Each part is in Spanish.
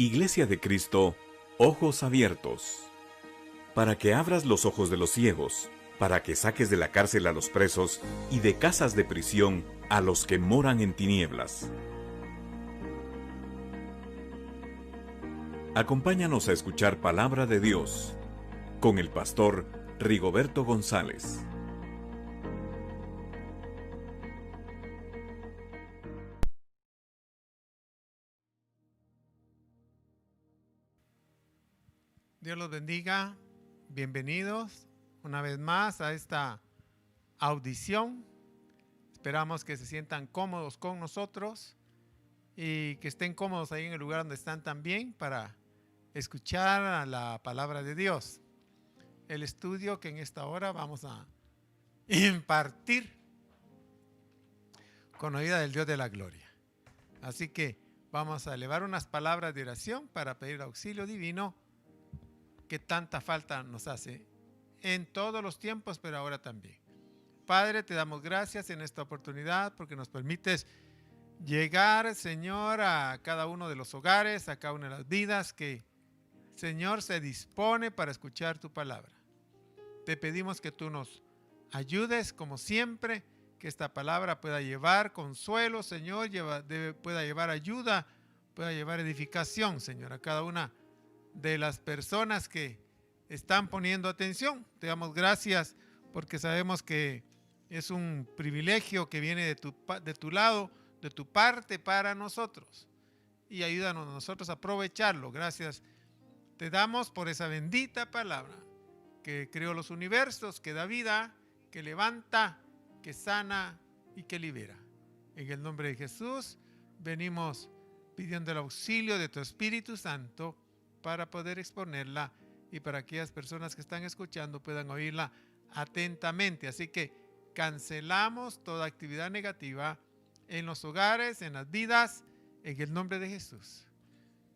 Iglesia de Cristo, ojos abiertos. Para que abras los ojos de los ciegos, para que saques de la cárcel a los presos y de casas de prisión a los que moran en tinieblas. Acompáñanos a escuchar Palabra de Dios con el pastor Rigoberto González. Dios los bendiga. Bienvenidos una vez más a esta audición. Esperamos que se sientan cómodos con nosotros y que estén cómodos ahí en el lugar donde están también para escuchar la palabra de Dios. El estudio que en esta hora vamos a impartir con ayuda del Dios de la gloria. Así que vamos a elevar unas palabras de oración para pedir auxilio divino que tanta falta nos hace en todos los tiempos, pero ahora también. Padre, te damos gracias en esta oportunidad porque nos permites llegar, Señor, a cada uno de los hogares, a cada una de las vidas que, Señor, se dispone para escuchar tu palabra. Te pedimos que tú nos ayudes, como siempre, que esta palabra pueda llevar consuelo, Señor, pueda llevar ayuda, pueda llevar edificación, Señor, a cada una de las personas que están poniendo atención. Te damos gracias porque sabemos que es un privilegio que viene de tu lado, de tu parte para nosotros. Y ayúdanos a nosotros a aprovecharlo. Gracias te damos por esa bendita palabra que creó los universos, que da vida, que levanta, que sana y que libera. En el nombre de Jesús venimos pidiendo el auxilio de tu Espíritu Santo para poder exponerla y para que aquellas personas que están escuchando puedan oírla atentamente. Así que cancelamos toda actividad negativa en los hogares, en las vidas, en el nombre de Jesús.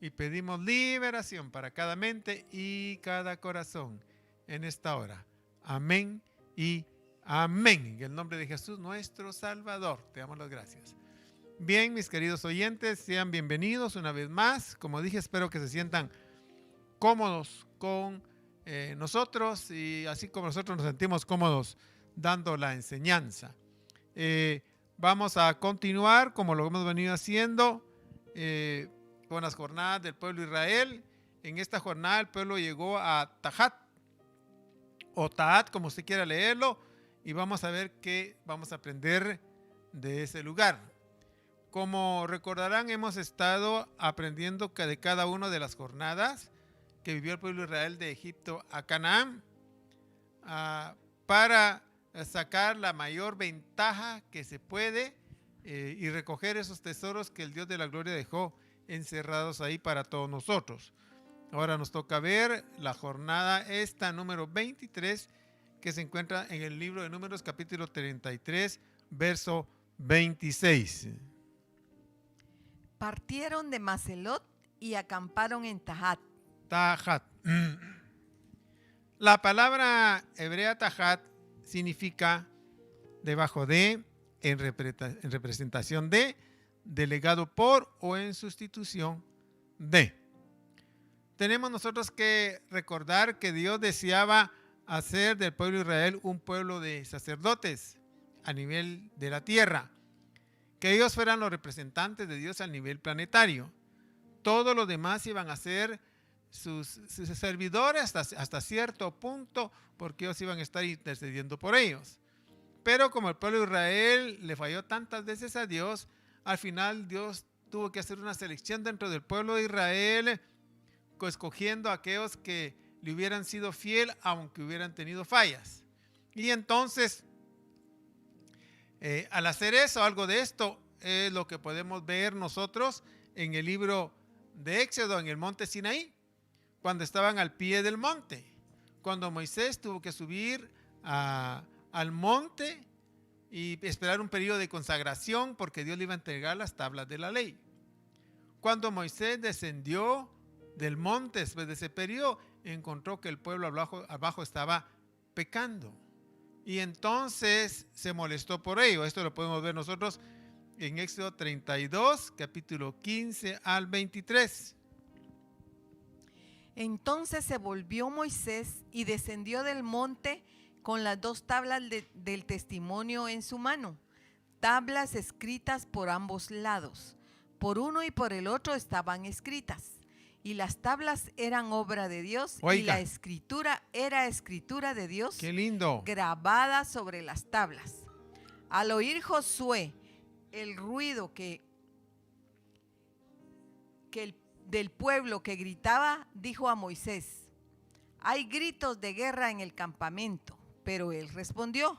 Y pedimos liberación para cada mente y cada corazón en esta hora. Amén y amén. En el nombre de Jesús, nuestro Salvador. Te damos las gracias. Bien, mis queridos oyentes, sean bienvenidos una vez más. Como dije, espero que se sientan cómodos con nosotros y así como nosotros nos sentimos cómodos dando la enseñanza. Vamos a continuar como lo hemos venido haciendo con las jornadas del pueblo de Israel. En esta jornada el pueblo llegó a Tahat o Tahat, como usted quiera leerlo, y vamos a ver qué vamos a aprender de ese lugar. Como recordarán, hemos estado aprendiendo de cada una de las jornadas que vivió el pueblo de Israel de Egipto a Canaán para sacar la mayor ventaja que se puede y recoger esos tesoros que el Dios de la gloria dejó encerrados ahí para todos nosotros. Ahora nos toca ver la jornada esta número 23 que se encuentra en el libro de Números capítulo 33 verso 26. Partieron de Macelot y acamparon en Tahat. Tahat. La palabra hebrea Tahat significa debajo de, en representación de, delegado por o en sustitución de. Tenemos nosotros que recordar que Dios deseaba hacer del pueblo de Israel un pueblo de sacerdotes a nivel de la tierra, que ellos fueran los representantes de Dios a nivel planetario. Todos los demás iban a ser sus servidores hasta cierto punto, porque ellos iban a estar intercediendo por ellos. Pero como el pueblo de Israel le falló tantas veces a Dios, al final Dios tuvo que hacer una selección dentro del pueblo de Israel, escogiendo a aquellos que le hubieran sido fiel aunque hubieran tenido fallas. Y entonces, al hacer eso, algo de esto es lo que podemos ver nosotros en el libro de Éxodo, en el monte Sinaí, cuando estaban al pie del monte, cuando Moisés tuvo que subir al monte y esperar un periodo de consagración porque Dios le iba a entregar las tablas de la ley. Cuando Moisés descendió del monte después de ese periodo, encontró que el pueblo abajo estaba pecando y entonces se molestó por ello. Esto lo podemos ver nosotros en Éxodo 32, capítulo 15 al 23. Entonces se volvió Moisés y descendió del monte con las 2 tablas del testimonio en su mano, tablas escritas por ambos lados. Por uno y por el otro estaban escritas. Y las tablas eran obra de Dios. Oiga. Y la escritura era escritura de Dios. ¡Qué lindo! Grabada sobre las tablas. Al oír Josué el ruido del pueblo que gritaba, dijo a Moisés: hay gritos de guerra en el campamento. Pero él respondió: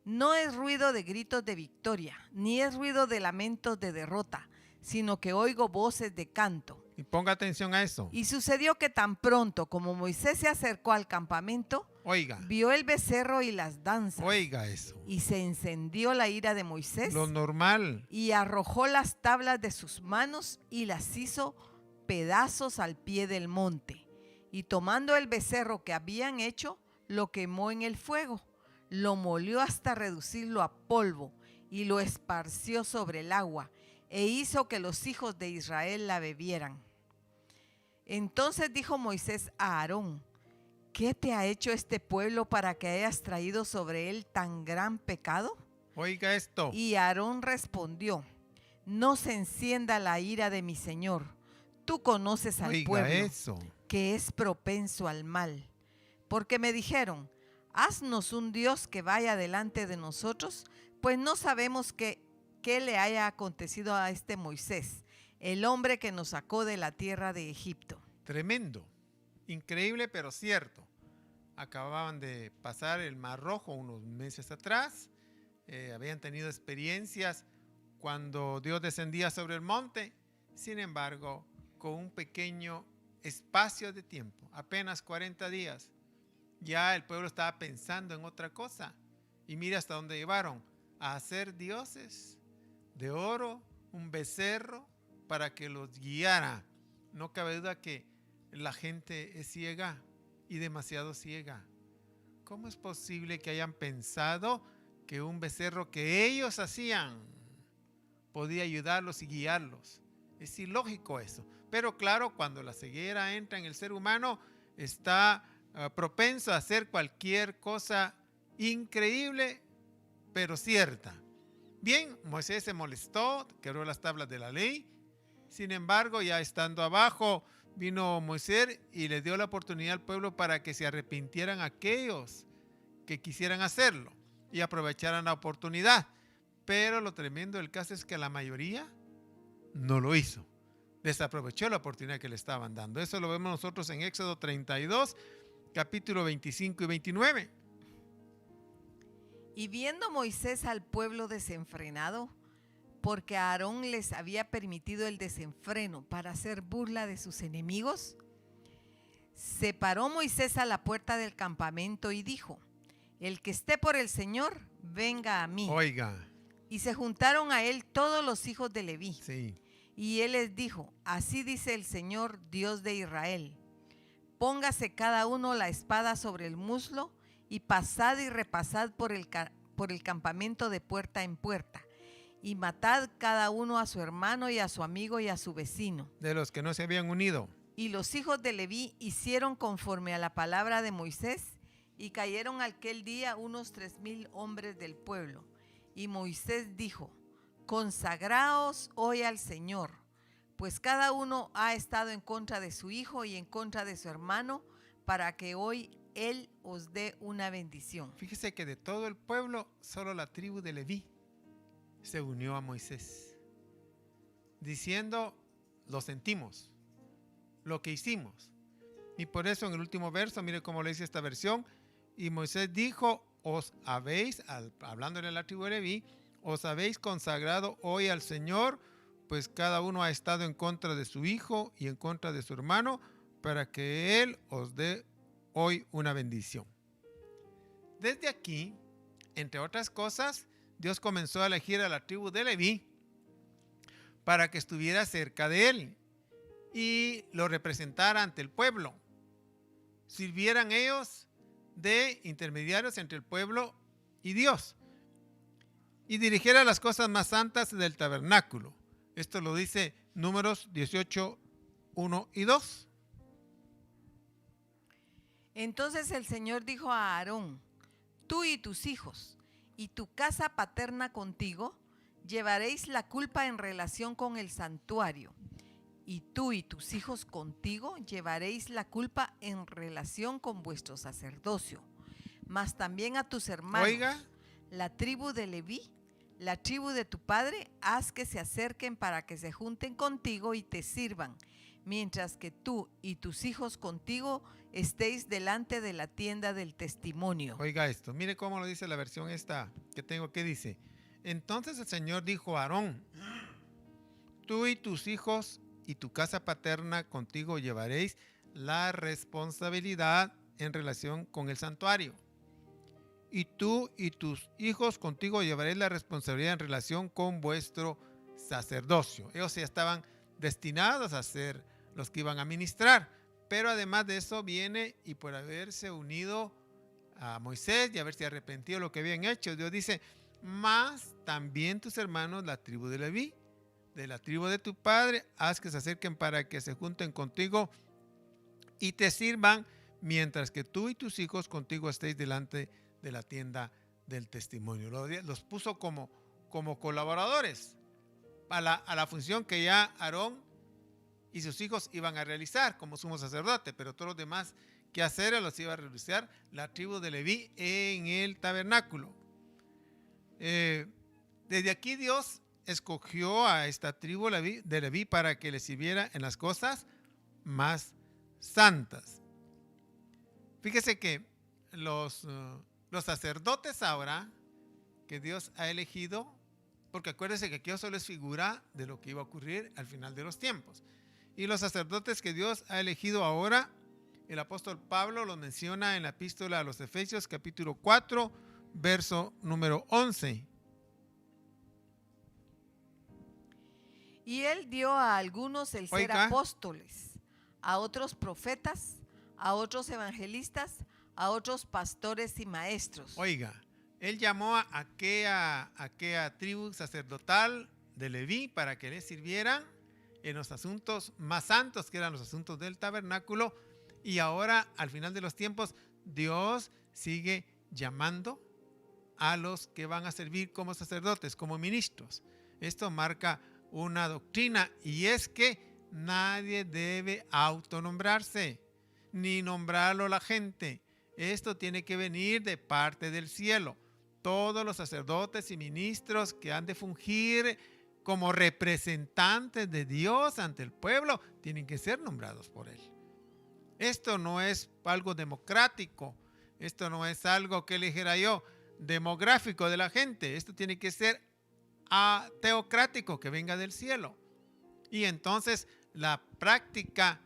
no es ruido de gritos de victoria, ni es ruido de lamentos de derrota, sino que oigo voces de canto. Y ponga atención a eso. Y sucedió que tan pronto como Moisés se acercó al campamento, Oiga, vio el becerro y las danzas. oiga eso. Y se encendió la ira de Moisés Lo normal. y arrojó las tablas de sus manos y las hizo pedazos al pie del monte. Y tomando el becerro que habían hecho, lo quemó en el fuego, lo molió hasta reducirlo a polvo y lo esparció sobre el agua e hizo que los hijos de Israel la bebieran. Entonces dijo Moisés a Aarón: ¿qué te ha hecho este pueblo para que hayas traído sobre él tan gran pecado? Oiga esto. Y Aarón respondió: no se encienda la ira de mi señor. Tú conoces al Oiga pueblo, eso. que es propenso al mal. Porque me dijeron: haznos un Dios que vaya delante de nosotros, pues no sabemos qué le haya acontecido a este Moisés, el hombre que nos sacó de la tierra de Egipto. Tremendo. Increíble, pero cierto. Acababan de pasar el Mar Rojo unos meses atrás. Habían tenido experiencias cuando Dios descendía sobre el monte. Sin embargo, con un pequeño espacio de tiempo, apenas 40 días, ya el pueblo estaba pensando en otra cosa. Y mira hasta dónde llevaron: a hacer dioses de oro, un becerro, para que los guiara. No cabe duda que la gente es ciega y demasiado ciega. ¿Cómo es posible que hayan pensado que un becerro que ellos hacían podía ayudarlos y guiarlos? Es ilógico eso. Pero claro, cuando la ceguera entra en el ser humano, está propenso a hacer cualquier cosa increíble, pero cierta. Bien, Moisés se molestó, quebró las tablas de la ley. Sin embargo, ya estando abajo, vino Moisés y le dio la oportunidad al pueblo para que se arrepintieran aquellos que quisieran hacerlo y aprovecharan la oportunidad. Pero lo tremendo del caso es que la mayoría no lo hizo. Desaprovechó la oportunidad que le estaban dando. Eso lo vemos nosotros en Éxodo 32, capítulo 25 y 29. Y viendo Moisés al pueblo desenfrenado, porque Aarón les había permitido el desenfreno para hacer burla de sus enemigos, se paró Moisés a la puerta del campamento y dijo: el que esté por el Señor, venga a mí. Oiga. Y se juntaron a él todos los hijos de Leví. Sí. Y él les dijo: así dice el Señor, Dios de Israel: póngase cada uno la espada sobre el muslo y pasad y repasad por el campamento de puerta en puerta, y matad cada uno a su hermano y a su amigo y a su vecino. De los que no se habían unido. Y los hijos de Leví hicieron conforme a la palabra de Moisés, y cayeron aquel día unos 3,000 hombres del pueblo. Y Moisés dijo: consagraos hoy al Señor, pues cada uno ha estado en contra de su hijo y en contra de su hermano, para que hoy Él os dé una bendición. Fíjese que de todo el pueblo, solo la tribu de Leví se unió a Moisés, diciendo: lo sentimos, lo que hicimos. Y por eso en el último verso, mire cómo le dice esta versión: y Moisés dijo: os habéis, hablándole a la tribu de Leví, os habéis consagrado hoy al Señor, pues cada uno ha estado en contra de su hijo y en contra de su hermano, para que Él os dé hoy una bendición. Desde aquí, entre otras cosas, Dios comenzó a elegir a la tribu de Leví para que estuviera cerca de Él y lo representara ante el pueblo. Sirvieran ellos de intermediarios entre el pueblo y Dios, y dirigiera las cosas más santas del tabernáculo. Esto lo dice Números 18, 1 y 2. Entonces el Señor dijo a Aarón: tú y tus hijos y tu casa paterna contigo llevaréis la culpa en relación con el santuario, y tú y tus hijos contigo llevaréis la culpa en relación con vuestro sacerdocio. Mas también a tus hermanos, Oiga, la tribu de Leví, la tribu de tu padre, haz que se acerquen para que se junten contigo y te sirvan, mientras que tú y tus hijos contigo estéis delante de la tienda del testimonio. oiga esto, mire cómo lo dice la versión esta que tengo, que dice: entonces el Señor dijo a Aarón: tú y tus hijos y tu casa paterna contigo llevaréis la responsabilidad en relación con el santuario. Y tú y tus hijos contigo llevaréis la responsabilidad en relación con vuestro sacerdocio. Ellos ya estaban destinados a ser los que iban a ministrar. Pero además de eso viene, y por haberse unido a Moisés y haberse arrepentido de lo que habían hecho, Dios dice: más también tus hermanos, la tribu de Leví, de la tribu de tu padre, haz que se acerquen para que se junten contigo y te sirvan, mientras que tú y tus hijos contigo estéis delante de la tienda del testimonio. Los puso como colaboradores a la función que ya Aarón y sus hijos iban a realizar como sumo sacerdote, pero todos los demás quehaceres los iba a realizar la tribu de Leví en el tabernáculo. Desde aquí Dios escogió a esta tribu de Leví para que le sirviera en las cosas más santas. Fíjese que los sacerdotes ahora que Dios ha elegido, porque acuérdese que aquí solo es figura de lo que iba a ocurrir al final de los tiempos. Y los sacerdotes que Dios ha elegido ahora, el apóstol Pablo los menciona en la epístola a los Efesios, capítulo 4, verso número 11. Y él dio a algunos el ser apóstoles, a otros profetas, a otros evangelistas, a otros pastores y maestros. Oiga, él llamó a aquella tribu sacerdotal de Leví para que le sirvieran en los asuntos más santos, que eran los asuntos del tabernáculo. Y ahora, al final de los tiempos, Dios sigue llamando a los que van a servir como sacerdotes, como ministros. Esto marca una doctrina, y es que nadie debe autonombrarse ni nombrarlo la gente. Esto tiene que venir de parte del cielo. Todos los sacerdotes y ministros que han de fungir como representantes de Dios ante el pueblo tienen que ser nombrados por él. Esto no es algo democrático, esto no es algo que dijera yo demográfico de la gente. Esto tiene que ser teocrático, que venga del cielo. Y entonces la práctica,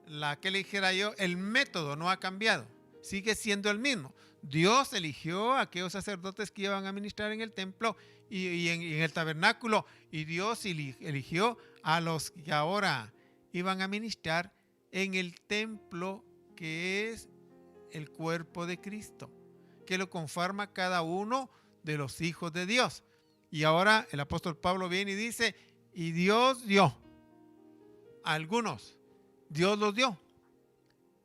la que le dijera yo, el método no ha cambiado, sigue siendo el mismo. Dios eligió a aquellos sacerdotes que iban a ministrar en el templo y en el tabernáculo, y Dios eligió a los que ahora iban a ministrar en el templo, que es el cuerpo de Cristo, que lo conforma cada uno de los hijos de Dios. Y ahora el apóstol Pablo viene y dice: y Dios dio a algunos, Dios los dio,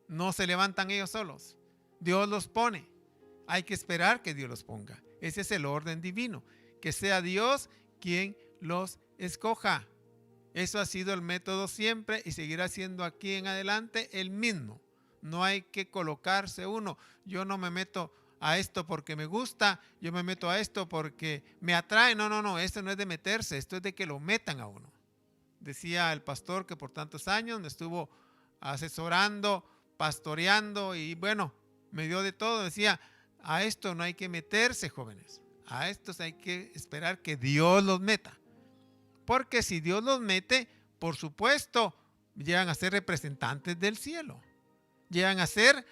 no se levantan ellos solos, Dios los pone. Hay que esperar que Dios los ponga. Ese es el orden divino, que sea Dios quien los escoja. Eso ha sido el método siempre y seguirá siendo aquí en adelante el mismo. No hay que colocarse uno. Yo no me meto a esto porque me gusta, yo me meto a esto porque me atrae. No, esto no es de meterse, esto es de que lo metan a uno. Decía el pastor que por tantos años me estuvo asesorando, pastoreando, y bueno, me dio de todo. Decía: a esto no hay que meterse, jóvenes. A estos hay que esperar que Dios los meta. Porque si Dios los mete, por supuesto, llegan a ser representantes del cielo. Llegan a ser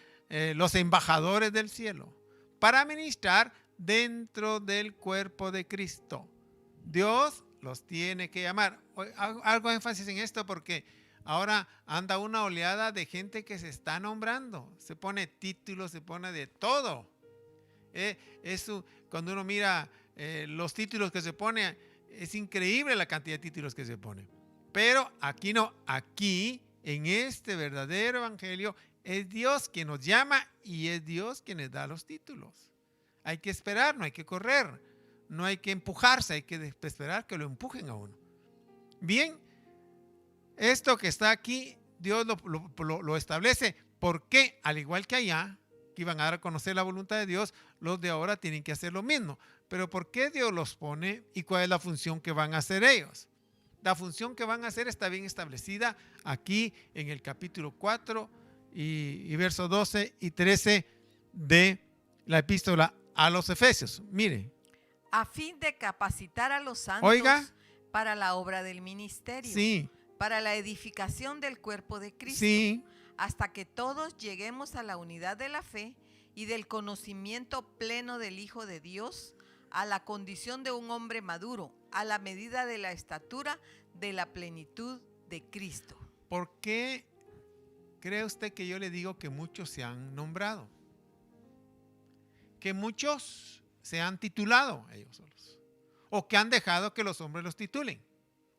los embajadores del cielo para ministrar dentro del cuerpo de Cristo. Dios los tiene que llamar. Hago énfasis en esto porque ahora anda una oleada de gente que se está nombrando. Se pone títulos, se pone de todo. Cuando uno mira los títulos que se pone, es increíble la cantidad de títulos que se pone. Pero aquí no, aquí en este verdadero evangelio Es Dios quien nos llama y es Dios quien nos da los títulos. Hay que esperar, no hay que correr, no hay que empujarse, hay que esperar que lo empujen a uno. Bien, esto que está aquí, Dios lo establece. Porque, al igual que allá, que iban a dar a conocer la voluntad de Dios, los de ahora tienen que hacer lo mismo. Pero ¿por qué Dios los pone y cuál es la función que van a hacer ellos? La función que van a hacer está bien establecida aquí en el capítulo 4 y versos 12 y 13 de la epístola a los Efesios. Mire. A fin de capacitar a los santos, Oiga, para la obra del ministerio, sí, para la edificación del cuerpo de Cristo, sí, hasta que todos lleguemos a la unidad de la fe y del conocimiento pleno del Hijo de Dios, a la condición de un hombre maduro, a la medida de la estatura de la plenitud de Cristo. ¿Por qué cree usted que yo le digo que muchos se han nombrado? Que muchos se han titulado ellos solos, o que han dejado que los hombres los titulen.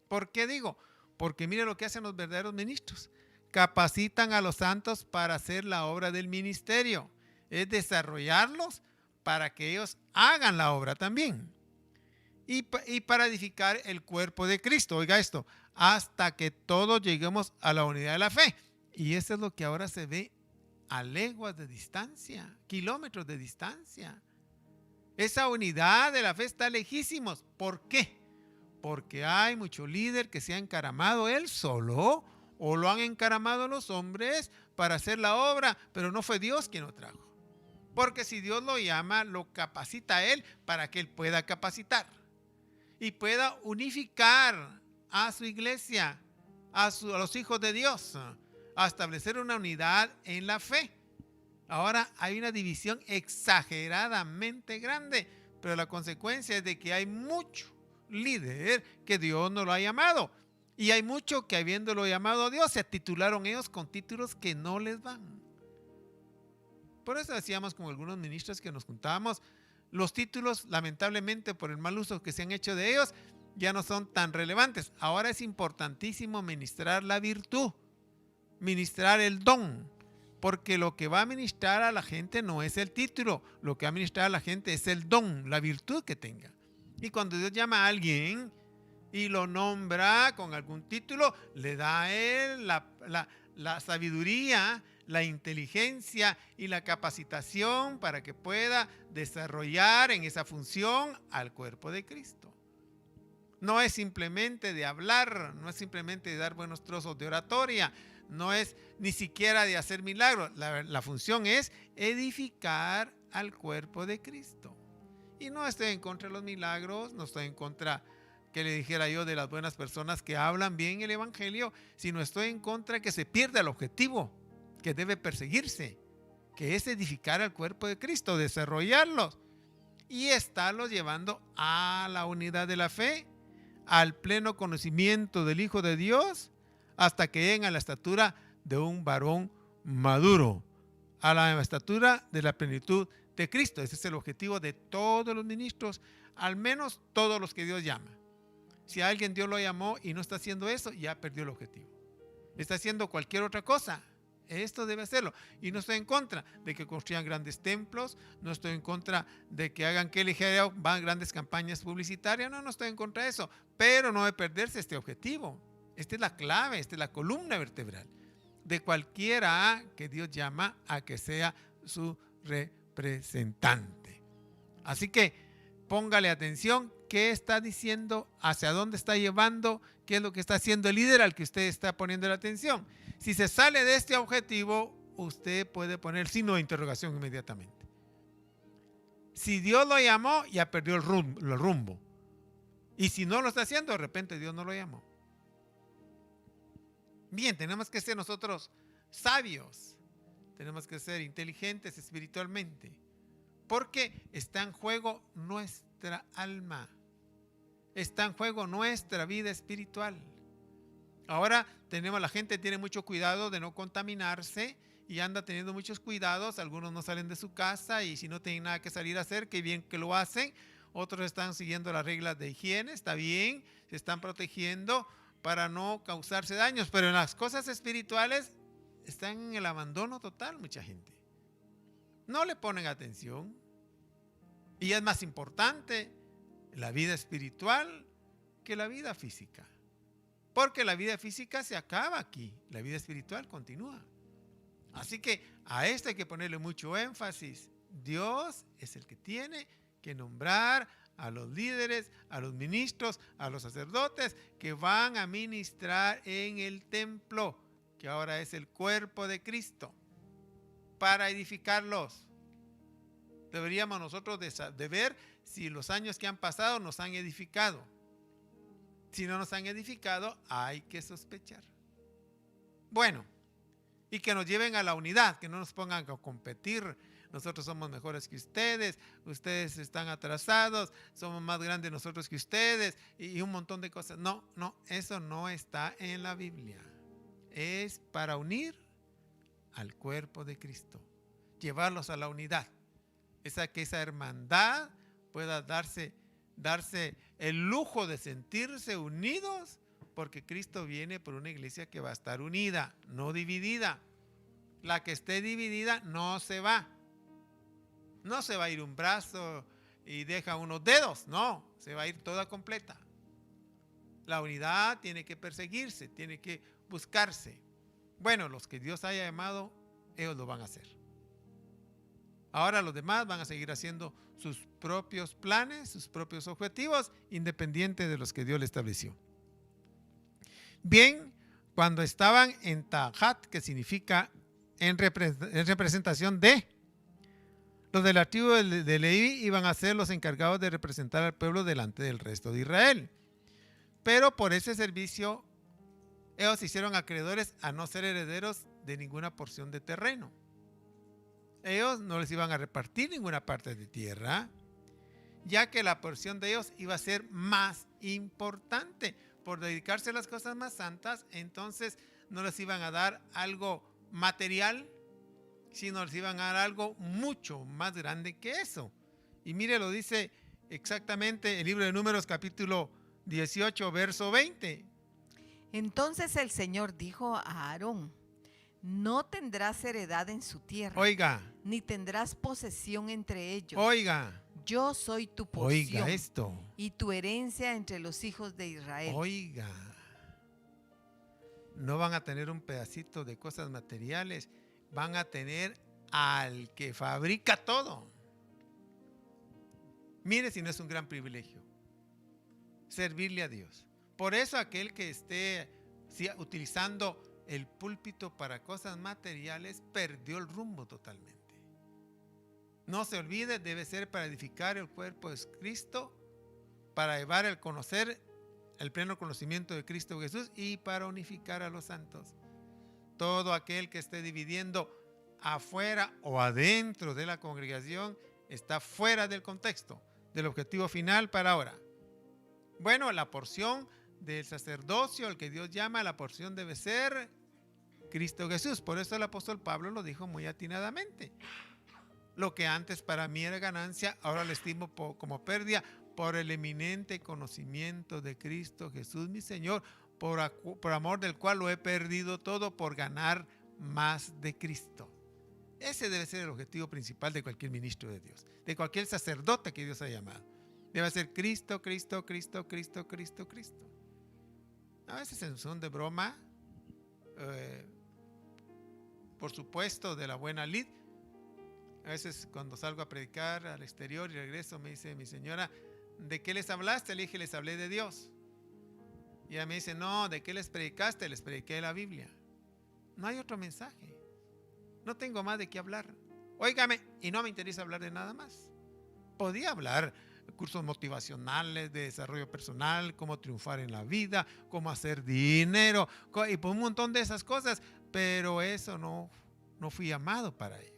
¿Por qué digo? Porque mire lo que hacen los verdaderos ministros. Capacitan a los santos para hacer la obra del ministerio. Es desarrollarlos para que ellos hagan la obra también. Y para edificar el cuerpo de Cristo. Oiga esto, hasta que todos lleguemos a la unidad de la fe. Y eso es lo que ahora se ve a leguas de distancia, kilómetros de distancia. Esa unidad de la fe está lejísimos. ¿Por qué? Porque hay mucho líder que se ha encaramado él solo o lo han encaramado los hombres para hacer la obra, pero no fue Dios quien lo trajo. Porque si Dios lo llama, lo capacita a él para que él pueda capacitar y pueda unificar a su iglesia, a los hijos de Dios, a establecer una unidad en la fe. Ahora hay una división exageradamente grande, pero la consecuencia es de que hay mucho líder que Dios no lo ha llamado. Y hay mucho que habiéndolo llamado a Dios, se titularon ellos con títulos que no les van. Por eso decíamos con algunos ministros que nos juntábamos, los títulos, lamentablemente por el mal uso que se han hecho de ellos, ya no son tan relevantes. Ahora es importantísimo ministrar la virtud, ministrar el don, porque lo que va a ministrar a la gente no es el título, lo que va a ministrar a la gente es el don, la virtud que tenga. Y cuando Dios llama a alguien y lo nombra con algún título, le da a él la sabiduría, la inteligencia y la capacitación para que pueda desarrollar en esa función al cuerpo de Cristo. No es simplemente de hablar, no es simplemente de dar buenos trozos de oratoria, no es ni siquiera de hacer milagros. La función es edificar al cuerpo de Cristo. Y no estoy en contra de los milagros, no estoy en contra que le dijera yo de las buenas personas que hablan bien el evangelio, sino estoy en contra de que se pierda el objetivo que debe perseguirse, que es edificar al cuerpo de Cristo, desarrollarlos y estarlos llevando a la unidad de la fe, al pleno conocimiento del Hijo de Dios, hasta que lleguen a la estatura de un varón maduro, a la estatura de la plenitud de Cristo. Ese es el objetivo de todos los ministros, al menos todos los que Dios llama. Si a alguien Dios lo llamó y no está haciendo eso, ya perdió el objetivo. Está haciendo cualquier otra cosa. Esto debe hacerlo. Y no estoy en contra de que construyan grandes templos, no estoy en contra de que hagan que van grandes campañas publicitarias, no estoy en contra de eso, pero no debe perderse este objetivo. Esta es la clave, esta es la columna vertebral de cualquiera que Dios llama a que sea su representante. Así que póngale atención qué está diciendo, hacia dónde está llevando, qué es lo que está haciendo el líder al que usted está poniendo la atención. Si se sale de este objetivo, usted puede poner signo de interrogación inmediatamente. Si Dios lo llamó, ya perdió el rumbo. Y si no lo está haciendo, de repente Dios no lo llamó. Bien, tenemos que ser nosotros sabios, tenemos que ser inteligentes espiritualmente, porque está en juego nuestra alma, está en juego nuestra vida espiritual. Ahora la gente tiene mucho cuidado de no contaminarse y anda teniendo muchos cuidados. Algunos no salen de su casa y si no tienen nada que salir a hacer, qué bien que lo hacen. Otros están siguiendo las reglas de higiene, está bien, se están protegiendo para no causarse daños. Pero en las cosas espirituales están en el abandono total mucha gente. No le ponen atención. Y es más importante la vida espiritual que la vida física. Porque la vida física se acaba aquí, la vida espiritual continúa. Así que a esto hay que ponerle mucho énfasis. Dios es el que tiene que nombrar a los líderes, a los ministros, a los sacerdotes que van a ministrar en el templo, que ahora es el cuerpo de Cristo, para edificarlos. Deberíamos nosotros de ver si los años que han pasado nos han edificado. Si no nos han edificado, hay que sospechar. Bueno, y que nos lleven a la unidad, que no nos pongan a competir. Nosotros somos mejores que ustedes, ustedes están atrasados, somos más grandes nosotros que ustedes y un montón de cosas. No, eso no está en la Biblia. Es para unir al cuerpo de Cristo, llevarlos a la unidad. Que esa hermandad pueda darse el lujo de sentirse unidos, porque Cristo viene por una iglesia que va a estar unida, no dividida. La que esté dividida no se va. No se va a ir un brazo y deja unos dedos, no, se va a ir toda completa. La unidad tiene que perseguirse, tiene que buscarse. Bueno, los que Dios haya llamado, ellos lo van a hacer. Ahora los demás van a seguir haciendo sus propios planes, sus propios objetivos, independientes de los que Dios le estableció. Bien, cuando estaban en Tahat, que significa en representación de, los de la tribu de Leví iban a ser los encargados de representar al pueblo delante del resto de Israel. Pero por ese servicio, ellos se hicieron acreedores a no ser herederos de ninguna porción de terreno. Ellos no les iban a repartir ninguna parte de tierra, ya que la porción de ellos iba a ser más importante. Por dedicarse a las cosas más santas, entonces no les iban a dar algo material, sino les iban a dar algo mucho más grande que eso. Y mire, lo dice exactamente el libro de Números, capítulo 18, verso 20. Entonces el Señor dijo a Aarón: no tendrás heredad en su tierra. Oiga. Ni tendrás posesión entre ellos. Oiga. Yo soy tu porción. Oiga esto. Y tu herencia entre los hijos de Israel. Oiga. No van a tener un pedacito de cosas materiales. Van a tener al que fabrica todo. Mire si no es un gran privilegio servirle a Dios. Por eso aquel que esté utilizando el púlpito para cosas materiales perdió el rumbo totalmente. No se olvide, debe ser para edificar el cuerpo de Cristo, para llevar el conocer el pleno conocimiento de Cristo Jesús y para unificar a los santos. Todo aquel que esté dividiendo afuera o adentro de la congregación está fuera del contexto, del objetivo final para ahora. Bueno, la porción del sacerdocio, el que Dios llama, la porción debe ser Cristo Jesús. Por eso el apóstol Pablo lo dijo muy atinadamente. Lo que antes para mí era ganancia, ahora lo estimo como pérdida por el eminente conocimiento de Cristo Jesús, mi Señor, por amor del cual lo he perdido todo por ganar más de Cristo. Ese debe ser el objetivo principal de cualquier ministro de Dios, de cualquier sacerdote que Dios ha llamado. Debe ser Cristo, Cristo, Cristo, Cristo, Cristo, Cristo. A veces en son de broma, por supuesto, de la buena lid. A veces cuando salgo a predicar al exterior y regreso me dice mi señora: ¿de qué les hablaste? Le dije: les hablé de Dios. Y ella me dice: no, ¿de qué les predicaste? Les prediqué de la Biblia. No hay otro mensaje. No tengo más de qué hablar. Óigame, y no me interesa hablar de nada más. Podía hablar cursos motivacionales de desarrollo personal, cómo triunfar en la vida, cómo hacer dinero y por un montón de esas cosas, pero eso no fui llamado para ello.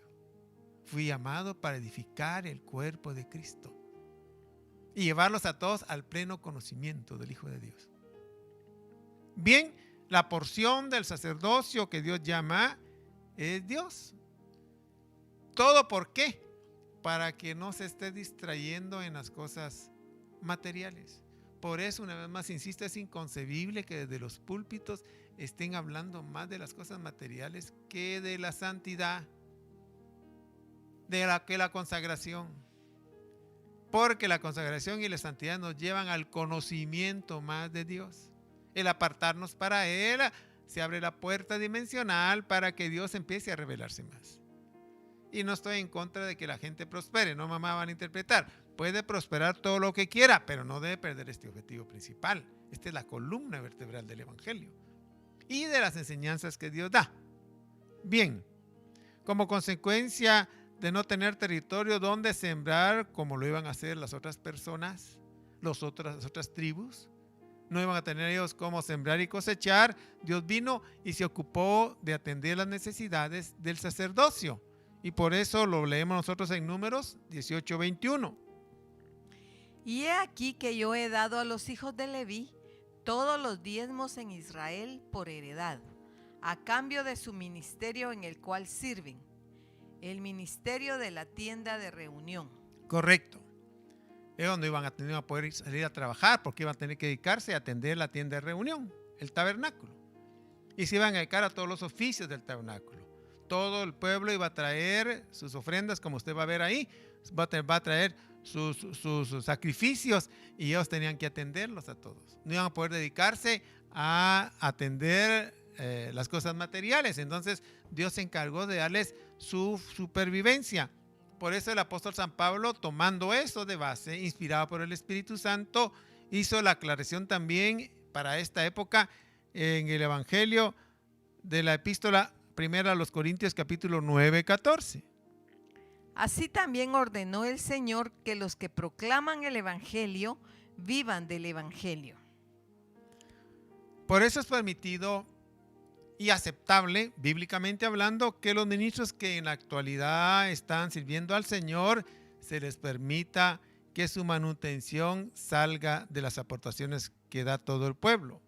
Fui llamado para edificar el cuerpo de Cristo y llevarlos a todos al pleno conocimiento del Hijo de Dios. Bien, la porción del sacerdocio que Dios llama es Dios. ¿Todo por qué? Para que no se esté distrayendo en las cosas materiales. Por eso, una vez más insisto, es inconcebible que desde los púlpitos estén hablando más de las cosas materiales que de la santidad, que la consagración. Porque la consagración y la santidad nos llevan al conocimiento más de Dios. El apartarnos para Él, se abre la puerta dimensional para que Dios empiece a revelarse más. Y no estoy en contra de que la gente prospere, no mamá van a interpretar. Puede prosperar todo lo que quiera, pero no debe perder este objetivo principal. Esta es la columna vertebral del Evangelio y de las enseñanzas que Dios da. Bien, como consecuencia de no tener territorio donde sembrar, como lo iban a hacer las otras personas, las otras tribus, no iban a tener ellos cómo sembrar y cosechar, Dios vino y se ocupó de atender las necesidades del sacerdocio. Y por eso lo leemos nosotros en Números 18:21. Y he aquí que yo he dado a los hijos de Leví todos los diezmos en Israel por heredad, a cambio de su ministerio en el cual sirven, el ministerio de la tienda de reunión. Correcto. Ellos no iban a tener a poder salir a trabajar porque iban a tener que dedicarse a atender la tienda de reunión, el tabernáculo. Y se iban a dedicar a todos los oficios del tabernáculo. Todo el pueblo iba a traer sus ofrendas, como usted va a ver ahí, va a traer sus sacrificios y ellos tenían que atenderlos a todos. No iban a poder dedicarse a atender las cosas materiales. Entonces Dios se encargó de darles su supervivencia. Por eso el apóstol San Pablo, tomando eso de base, inspirado por el Espíritu Santo, hizo la aclaración también para esta época en el Evangelio de la epístola primera a los Corintios, capítulo 9:14. Así también ordenó el Señor que los que proclaman el Evangelio vivan del Evangelio. Por eso es permitido y aceptable, bíblicamente hablando, que los ministros que en la actualidad están sirviendo al Señor, se les permita que su manutención salga de las aportaciones que da todo el pueblo.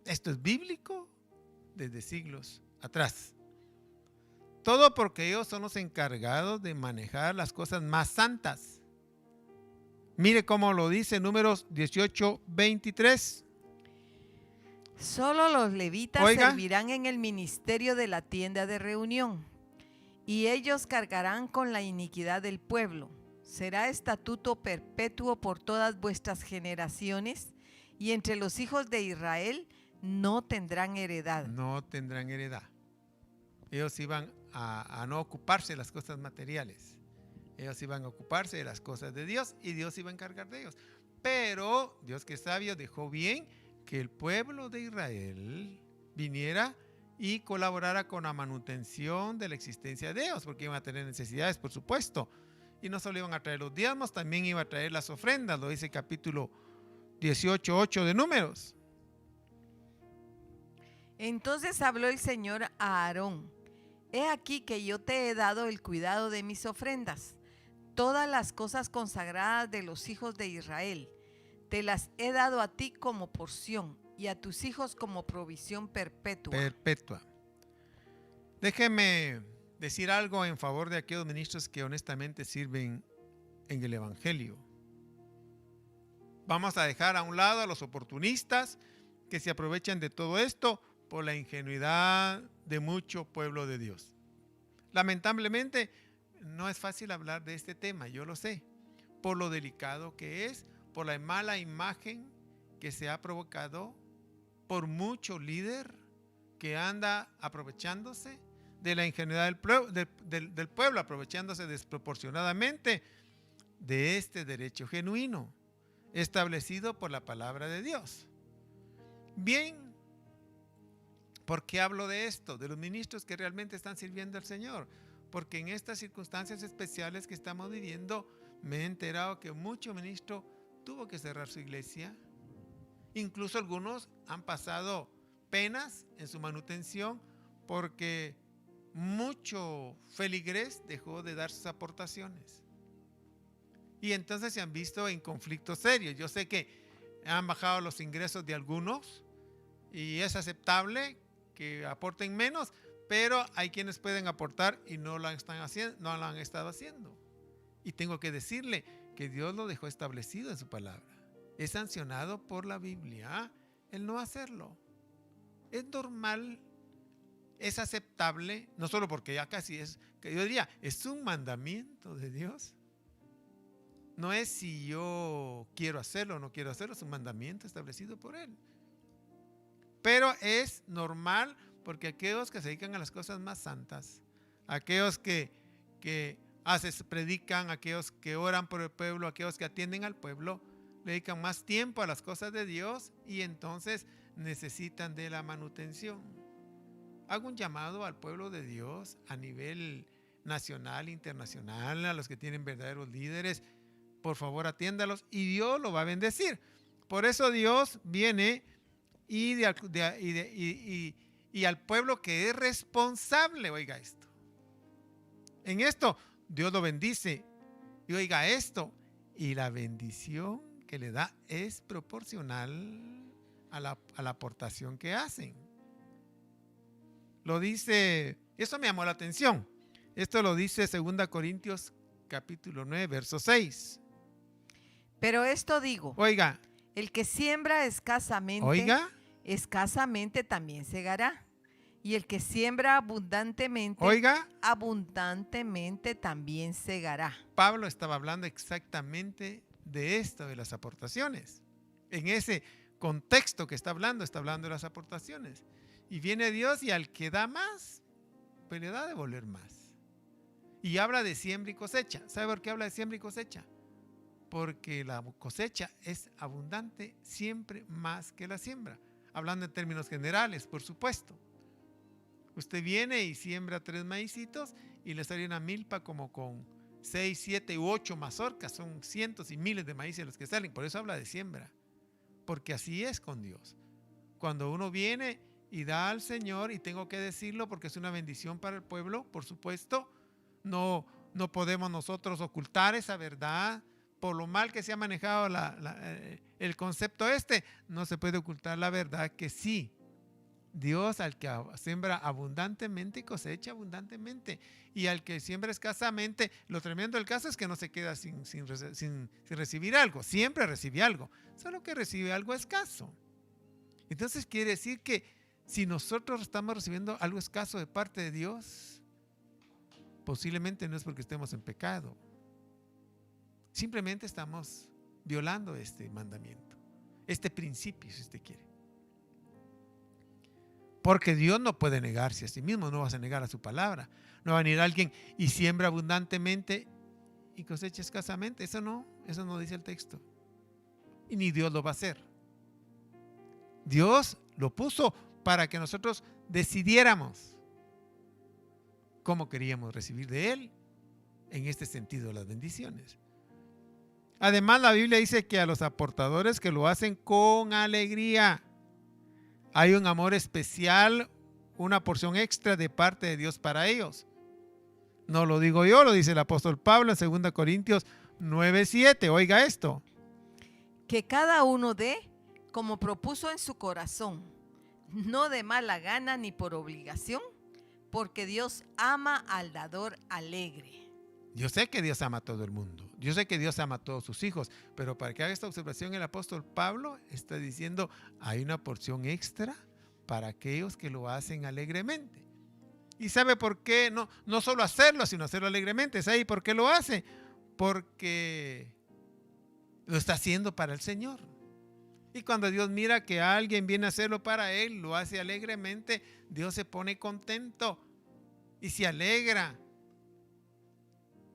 Esto es bíblico desde siglos atrás. Todo porque ellos son los encargados de manejar las cosas más santas. Mire cómo lo dice Números 18:23. Solo los levitas servirán en el ministerio de la tienda de reunión, y ellos cargarán con la iniquidad del pueblo. Será estatuto perpetuo por todas vuestras generaciones, y entre los hijos de Israel no tendrán heredad. No tendrán heredad. Ellos iban a no ocuparse de las cosas materiales. Ellos iban a ocuparse de las cosas de Dios y Dios iba a encargar de ellos. Pero Dios, que es sabio, dejó bien que el pueblo de Israel viniera y colaborara con la manutención de la existencia de ellos, porque iban a tener necesidades, por supuesto. Y no solo iban a traer los diezmos, también iban a traer las ofrendas, lo dice el capítulo 18:8 de Números. Entonces habló el Señor a Aarón: He aquí que yo te he dado el cuidado de mis ofrendas, todas las cosas consagradas de los hijos de Israel. Te las he dado a ti como porción y a tus hijos como provisión perpetua. Perpetua. Déjeme decir algo en favor de aquellos ministros que honestamente sirven en el Evangelio. Vamos a dejar a un lado a los oportunistas que se aprovechan de todo esto por la ingenuidad de mucho pueblo de Dios. Lamentablemente no es fácil hablar de este tema, yo lo sé, por lo delicado que es, por la mala imagen que se ha provocado por mucho líder que anda aprovechándose de la ingenuidad del pueblo, aprovechándose desproporcionadamente de este derecho genuino establecido por la palabra de Dios. Bien, ¿por qué hablo de esto? De los ministros que realmente están sirviendo al Señor. Porque en estas circunstancias especiales que estamos viviendo, me he enterado que mucho ministro tuvo que cerrar su iglesia. Incluso algunos han pasado penas en su manutención porque mucho feligrés dejó de dar sus aportaciones. Y entonces se han visto en conflictos serios. Yo sé que han bajado los ingresos de algunos y es aceptable que aporten menos, pero hay quienes pueden aportar y no lo han estado haciendo. Y tengo que decirle que Dios lo dejó establecido en su palabra. Es sancionado por la Biblia el no hacerlo. es normal, es aceptable, no solo porque ya casi es, que yo diría, es un mandamiento de Dios. No es si yo quiero hacerlo o no quiero hacerlo, es un mandamiento establecido por Él. Pero es normal porque aquellos que se dedican a las cosas más santas, aquellos que predican, aquellos que oran por el pueblo, aquellos que atienden al pueblo, le dedican más tiempo a las cosas de Dios y entonces necesitan de la manutención. Hago un llamado al pueblo de Dios a nivel nacional, internacional, a los que tienen verdaderos líderes. Por favor, atiéndalos y Dios lo va a bendecir. Por eso Dios viene y al pueblo que es responsable, oiga esto. En esto Dios lo bendice y oiga esto. Y la bendición que le da es proporcional a la aportación que hacen. Lo dice, eso me llamó la atención. Esto lo dice 2 Corintios capítulo 9, verso 6. Pero esto digo, oiga, el que siembra escasamente también segará. Y el que siembra abundantemente también segará. Pablo estaba hablando exactamente de esto, de las aportaciones. En ese contexto que está hablando de las aportaciones. Y viene Dios y al que da más, pues le da a devolver más. Y habla de siembra y cosecha. ¿Sabe por qué habla de siembra y cosecha? Porque la cosecha es abundante siempre más que la siembra. Hablando en términos generales, por supuesto. Usted viene y siembra 3 maicitos y le sale una milpa como con 6, 7 u 8 mazorcas. Son cientos y miles de maíces los que salen. Por eso habla de siembra. Porque así es con Dios. Cuando uno viene y da al Señor, y tengo que decirlo porque es una bendición para el pueblo, por supuesto, no podemos nosotros ocultar esa verdad. Por lo mal que se ha manejado el concepto no se puede ocultar la verdad que sí, Dios al que siembra abundantemente cosecha abundantemente, y al que siembra escasamente, lo tremendo del caso es que no se queda sin recibir algo, siempre recibe algo, solo que recibe algo escaso. Entonces quiere decir que si nosotros estamos recibiendo algo escaso de parte de Dios, posiblemente no es porque estemos en pecado, simplemente estamos violando este mandamiento, este principio, si usted quiere. Porque Dios no puede negarse a sí mismo, no vas a negar a su palabra. No va a venir alguien y siembra abundantemente y cosecha escasamente. Eso no dice el texto. Y ni Dios lo va a hacer. Dios lo puso para que nosotros decidiéramos cómo queríamos recibir de Él, en este sentido, las bendiciones. Además, la Biblia dice que a los aportadores que lo hacen con alegría, hay un amor especial, una porción extra de parte de Dios para ellos. No lo digo yo, lo dice el apóstol Pablo en 2 Corintios 9:7. Oiga esto. Que cada uno dé como propuso en su corazón, no de mala gana ni por obligación, porque Dios ama al dador alegre. Yo sé que Dios ama a todo el mundo. Yo sé que Dios ama a todos sus hijos. Pero para que haga esta observación, el apóstol Pablo está diciendo, hay una porción extra para aquellos que lo hacen alegremente. ¿Y sabe por qué? No solo hacerlo, sino hacerlo alegremente. ¿Sabe por qué lo hace? Porque lo está haciendo para el Señor. Y cuando Dios mira que alguien viene a hacerlo para Él, lo hace alegremente, Dios se pone contento y se alegra.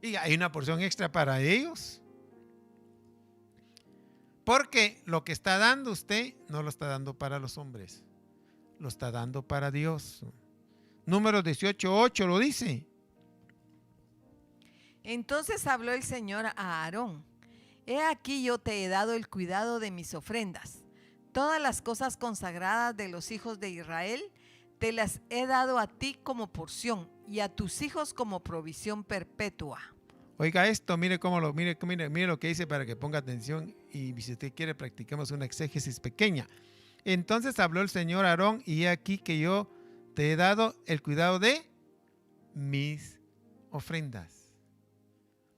Y hay una porción extra para ellos. Porque lo que está dando usted no lo está dando para los hombres, lo está dando para Dios. Números 18:8 lo dice. Entonces habló el Señor a Aarón: He aquí yo te he dado el cuidado de mis ofrendas. Todas las cosas consagradas de los hijos de Israel te las he dado a ti como porción y a tus hijos como provisión perpetua. Oiga esto, mire lo que dice para que ponga atención, y si usted quiere practiquemos una exégesis pequeña. Entonces habló el Señor a Aarón: y he aquí que yo te he dado el cuidado de mis ofrendas.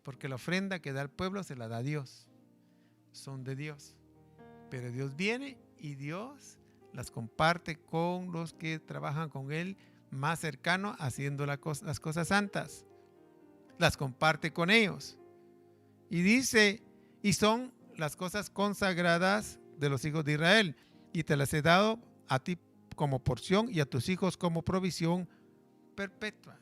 Porque la ofrenda que da el pueblo se la da Dios. Son de Dios. Pero Dios viene y Dios las comparte con los que trabajan con él más cercano, haciendo las cosas santas. Las comparte con ellos. Y dice, y son las cosas consagradas de los hijos de Israel, y te las he dado a ti como porción y a tus hijos como provisión perpetua.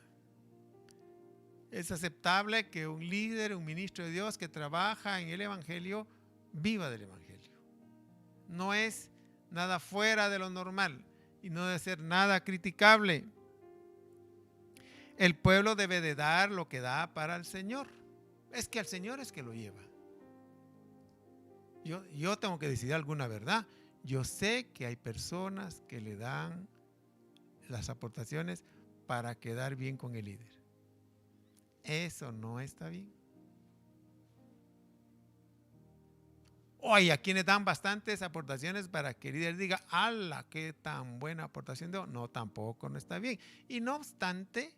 Es aceptable que un líder, un ministro de Dios que trabaja en el Evangelio, viva del Evangelio. No es nada fuera de lo normal y no debe ser nada criticable. El pueblo debe de dar lo que da para el Señor. Es que al Señor es que lo lleva. Yo tengo que decidir alguna verdad. Yo sé que hay personas que le dan las aportaciones para quedar bien con el líder. Eso no está bien. Oye, a quienes dan bastantes aportaciones para que el líder diga, ¡ala, qué tan buena aportación dio! No, tampoco no está bien. Y no obstante,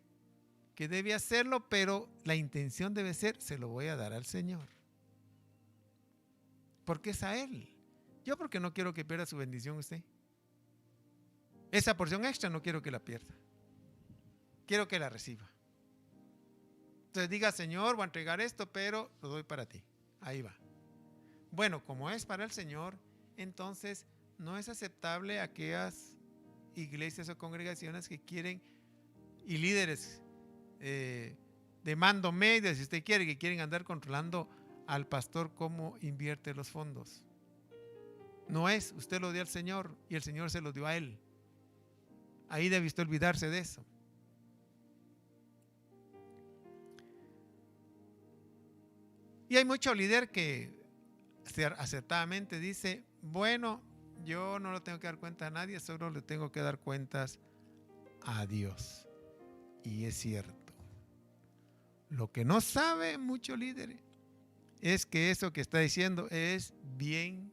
que debe hacerlo, pero la intención debe ser, se lo voy a dar al Señor. Porque es a Él. Yo porque no quiero que pierda su bendición usted. Esa porción extra no quiero que la pierda. Quiero que la reciba. Entonces diga, Señor, voy a entregar esto, pero lo doy para ti. Ahí va. Bueno, como es para el Señor, entonces no es aceptable aquellas iglesias o congregaciones que quieren, y líderes de mando medio, si usted quiere, que quieren andar controlando al pastor cómo invierte los fondos. No es, usted lo dio al Señor y el Señor se lo dio a él. Ahí debe usted olvidarse de eso. Y hay mucho líder que acertadamente dice, bueno, yo no le tengo que dar cuenta a nadie, solo le tengo que dar cuentas a Dios. Y es cierto. Lo que no sabe mucho líder es que eso que está diciendo es bien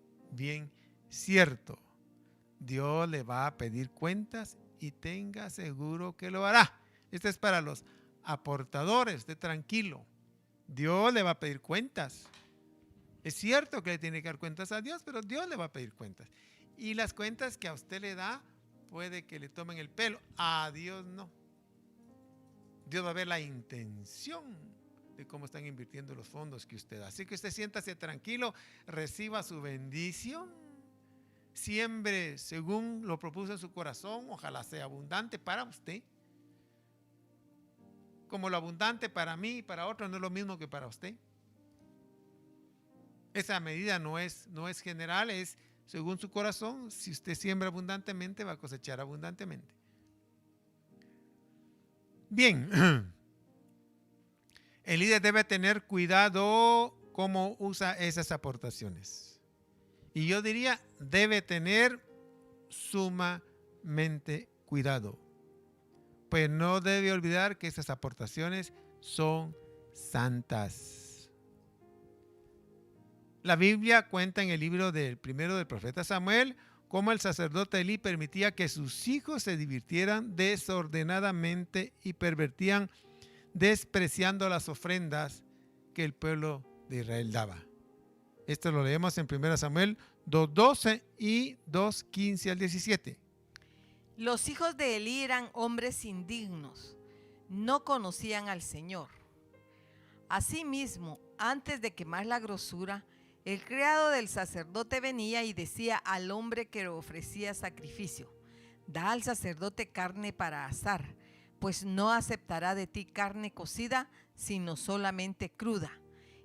cierto. Dios le va a pedir cuentas y tenga seguro que lo hará. Esto es para los aportadores, esté tranquilo. Dios le va a pedir cuentas. Es cierto que le tiene que dar cuentas a Dios, pero Dios le va a pedir cuentas. Y las cuentas que a usted le da, puede que le tomen el pelo. A Dios no. Dios va a ver la intención de cómo están invirtiendo los fondos que usted da. Así que usted siéntase tranquilo, reciba su bendición, siembre según lo propuso en su corazón, ojalá sea abundante para usted. Como lo abundante para mí y para otros no es lo mismo que para usted. Esa medida no es general, es según su corazón. Si usted siembra abundantemente, va a cosechar abundantemente. Bien, el líder debe tener cuidado cómo usa esas aportaciones. Y yo diría, debe tener sumamente cuidado. Pues no debe olvidar que esas aportaciones son santas. La Biblia cuenta en el libro primero del profeta Samuel cómo el sacerdote Elí permitía que sus hijos se divirtieran desordenadamente y pervertían despreciando las ofrendas que el pueblo de Israel daba. Esto lo leemos en 1 Samuel 2:12 y 2:15 al 17. Los hijos de Elí eran hombres indignos, no conocían al Señor. Asimismo, antes de quemar la grosura, el criado del sacerdote venía y decía al hombre que ofrecía sacrificio: da al sacerdote carne para asar, pues no aceptará de ti carne cocida, sino solamente cruda.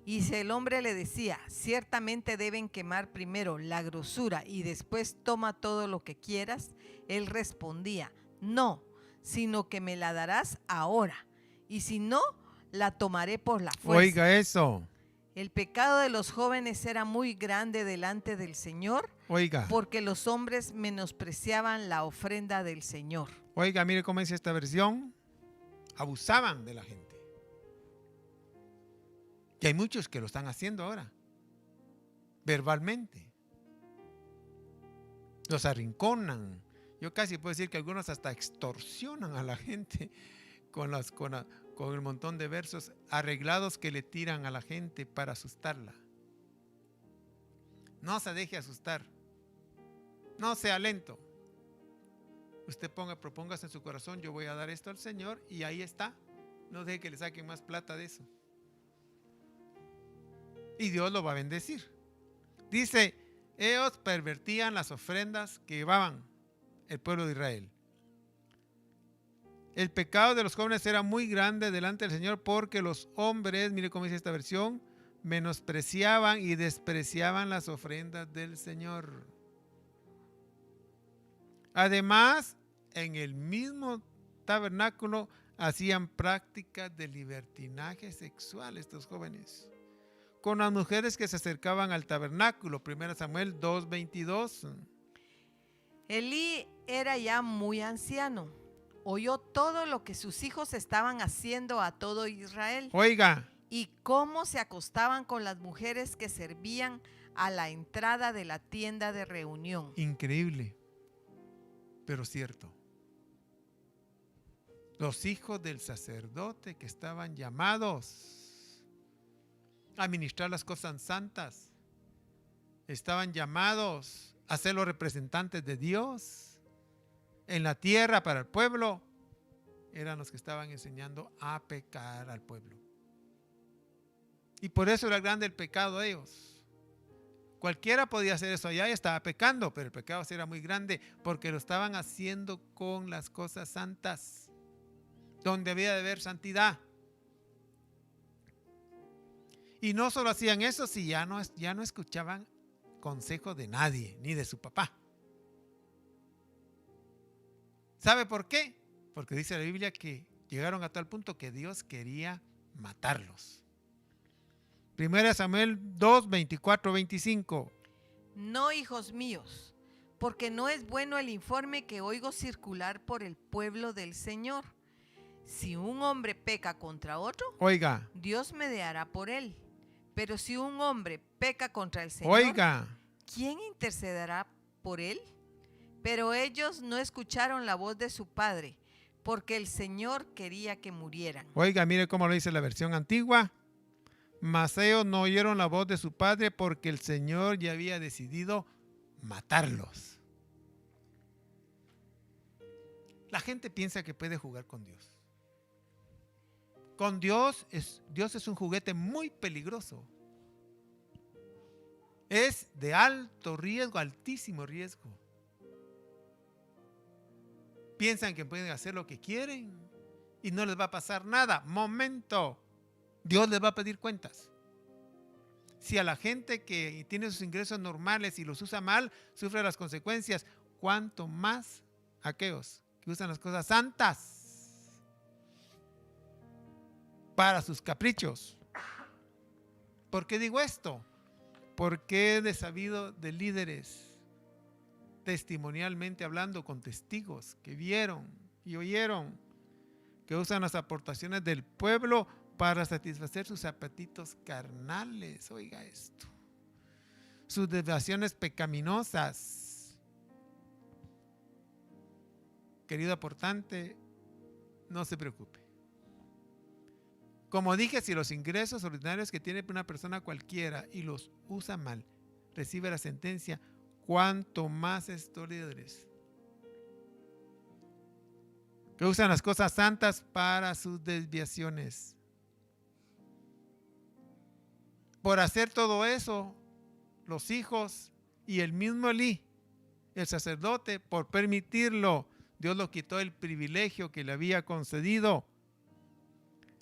Y si el hombre le decía: ciertamente deben quemar primero la grosura y después toma todo lo que quieras, él respondía: no, sino que me la darás ahora, y si no, la tomaré por la fuerza. Oiga eso. El pecado de los jóvenes era muy grande delante del Señor, porque los hombres menospreciaban la ofrenda del Señor. Oiga, mire cómo dice esta versión. Abusaban de la gente. Y hay muchos que lo están haciendo ahora, verbalmente. Los arrinconan. Yo casi puedo decir que algunos hasta extorsionan a la gente con el montón de versos arreglados que le tiran a la gente para asustarla. No se deje asustar. No sea lento. Usted propóngase en su corazón, yo voy a dar esto al Señor y ahí está. No deje que le saquen más plata de eso. Y Dios lo va a bendecir. Dice, ellos pervertían las ofrendas que llevaban el pueblo de Israel. El pecado de los jóvenes era muy grande delante del Señor porque los hombres, mire cómo dice esta versión, menospreciaban y despreciaban las ofrendas del Señor. Además, en el mismo tabernáculo hacían prácticas de libertinaje sexual estos jóvenes con las mujeres que se acercaban al tabernáculo. 1 Samuel 2:22. Elí era ya muy anciano. Oyó todo lo que sus hijos estaban haciendo a todo Israel. Oiga. Y cómo se acostaban con las mujeres que servían a la entrada de la tienda de reunión. Increíble, pero cierto. Los hijos del sacerdote que estaban llamados a ministrar las cosas santas, estaban llamados a ser los representantes de Dios en la tierra para el pueblo, eran los que estaban enseñando a pecar al pueblo. Y por eso era grande el pecado de ellos. Cualquiera podía hacer eso allá y estaba pecando, pero el pecado era muy grande porque lo estaban haciendo con las cosas santas, donde había de haber santidad. Y no solo hacían eso, si ya no escuchaban consejo de nadie, ni de su papá. ¿Sabe por qué? Porque dice la Biblia que llegaron a tal punto que Dios quería matarlos. 1 Samuel 2, 24, 25. No, hijos míos, porque no es bueno el informe que oigo circular por el pueblo del Señor. Si un hombre peca contra otro, oiga, Dios mediará por él. Pero si un hombre peca contra el Señor, oiga, ¿quién intercederá por él? Pero ellos no escucharon la voz de su padre, porque el Señor quería que murieran. Oiga, mire cómo lo dice la versión antigua. Mas ellos no oyeron la voz de su padre porque el Señor ya había decidido matarlos. La gente piensa que puede jugar con Dios. Con Dios es un juguete muy peligroso. Es de alto riesgo, altísimo riesgo. Piensan que pueden hacer lo que quieren y no les va a pasar nada. Momento. Dios les va a pedir cuentas. Si a la gente que tiene sus ingresos normales y los usa mal, sufre las consecuencias, ¿cuánto más aquellos que usan las cosas santas para sus caprichos? ¿Por qué digo esto? Porque he sabido de líderes, testimonialmente hablando, con testigos que vieron y oyeron, que usan las aportaciones del pueblo para satisfacer sus apetitos carnales. Oiga esto. Sus desviaciones pecaminosas. Querido aportante, no se preocupe. Como dije, si los ingresos ordinarios que tiene una persona cualquiera y los usa mal, recibe la sentencia, cuanto más estos líderes que usan las cosas santas para sus desviaciones. Por hacer todo eso, los hijos y el mismo Elí, el sacerdote, por permitirlo, Dios lo quitó el privilegio que le había concedido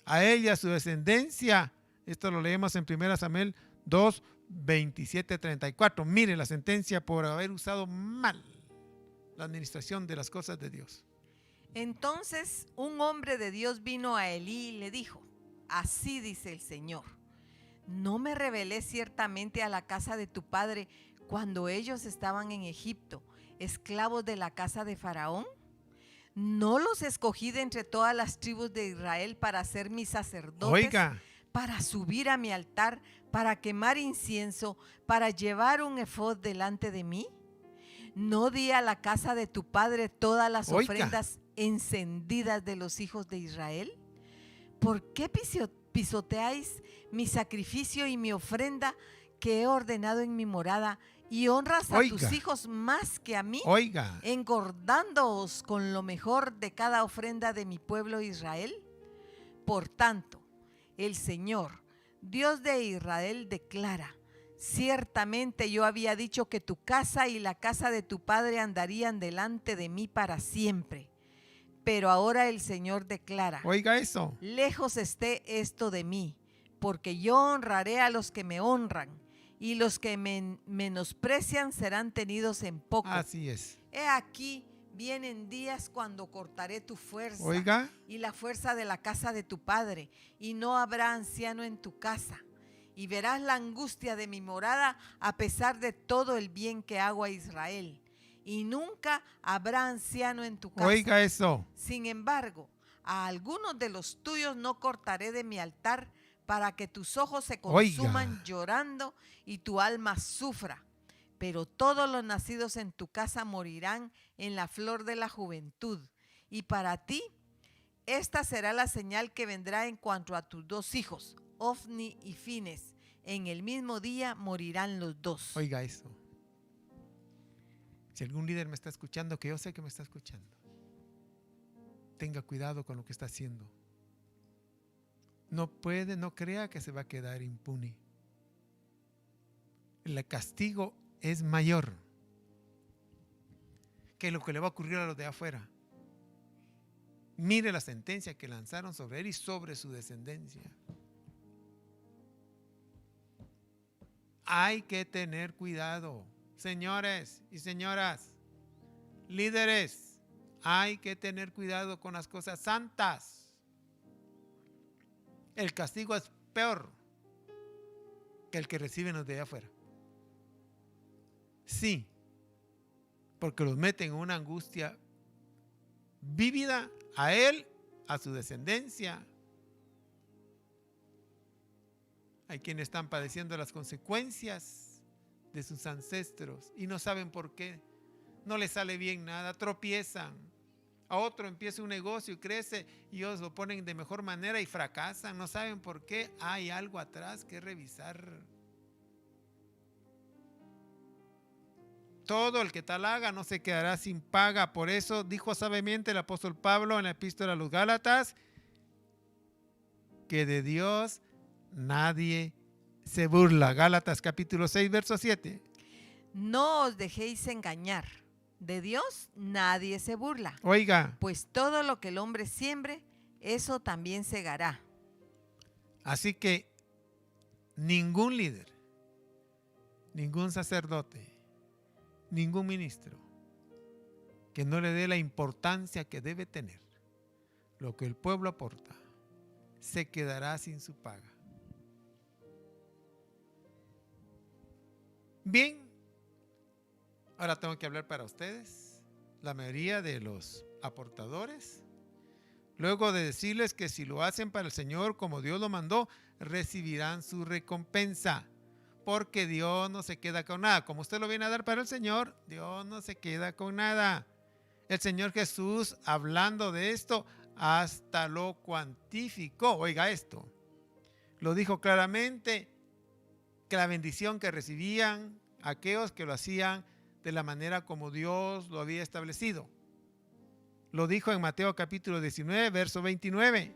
a ella, a su descendencia. Esto lo leemos en 1 Samuel 2, 27, 34. Mire la sentencia por haber usado mal la administración de las cosas de Dios. Entonces un hombre de Dios vino a Elí y le dijo: así dice el Señor, ¿no me revelé ciertamente a la casa de tu padre cuando ellos estaban en Egipto, esclavos de la casa de Faraón? ¿No los escogí de entre todas las tribus de Israel para ser mis sacerdotes? Oiga, para subir a mi altar, para quemar incienso, para llevar un efod delante de mí. ¿No di a la casa de tu padre todas las ofrendas encendidas de los hijos de Israel? ¿Por qué pisoteáis mi sacrificio y mi ofrenda que he ordenado en mi morada y honras a tus Oiga. hijos más que a mí, Oiga, engordándoos con lo mejor de cada ofrenda de mi pueblo Israel. Por tanto, el Señor, Dios de Israel, declara: ciertamente yo había dicho que tu casa y la casa de tu padre andarían delante de mí para siempre. Pero ahora el Señor declara: oiga eso. lejos esté esto de mí, porque yo honraré a los que me honran, y los que me menosprecian serán tenidos en poco. Así es. He aquí, vienen días cuando cortaré tu fuerza Oiga, y la fuerza de la casa de tu padre, y no habrá anciano en tu casa. Y verás la angustia de mi morada a pesar de todo el bien que hago a Israel. Y nunca habrá anciano en tu casa. oiga eso. Sin embargo, a algunos de los tuyos no cortaré de mi altar, para que tus ojos se consuman Oiga. llorando y tu alma sufra. Pero todos los nacidos en tu casa morirán en la flor de la juventud. Y para ti, esta será la señal que vendrá en cuanto a tus dos hijos, Ofni y Fines. En el mismo día morirán los dos. Oiga eso. Si algún líder me está escuchando, que yo sé que me está escuchando, tenga cuidado con lo que está haciendo. No crea que se va a quedar impune. El castigo es mayor que lo que le va a ocurrir a los de afuera. Mire la sentencia que lanzaron sobre él y sobre su descendencia. Hay que tener cuidado, señores y señoras, líderes. Hay que tener cuidado con las cosas santas. El castigo es peor que el que reciben los de allá afuera. Sí, porque los meten en una angustia vívida a él, a su descendencia. Hay quienes están padeciendo las consecuencias de sus ancestros y no saben por qué. No les sale bien nada, tropiezan. A otro empieza un negocio y crece y ellos lo ponen de mejor manera y fracasan. No saben por qué. Hay algo atrás que revisar. Todo el que tal haga no se quedará sin paga. Por eso dijo sabiamente el apóstol Pablo en la epístola a los Gálatas que de Dios nadie se burla. Gálatas capítulo 6, verso 7. No os dejéis engañar. De Dios nadie se burla. Oiga, Pues todo lo que el hombre siembre, eso también segará. así que ningún líder, ningún sacerdote, ningún ministro que no le dé la importancia que debe tener lo que el pueblo aporta, se quedará sin su paga. Bien, ahora tengo que hablar para ustedes, la mayoría de los aportadores, luego de decirles que si lo hacen para el Señor como Dios lo mandó, recibirán su recompensa, porque Dios no se queda con nada. Como usted lo viene a dar para el Señor, Dios no se queda con nada. El Señor Jesús, hablando de esto, hasta lo cuantificó. Oiga esto, lo dijo claramente, que la bendición que recibían aquellos que lo hacían de la manera como Dios lo había establecido. Lo dijo en Mateo capítulo 19, verso 29.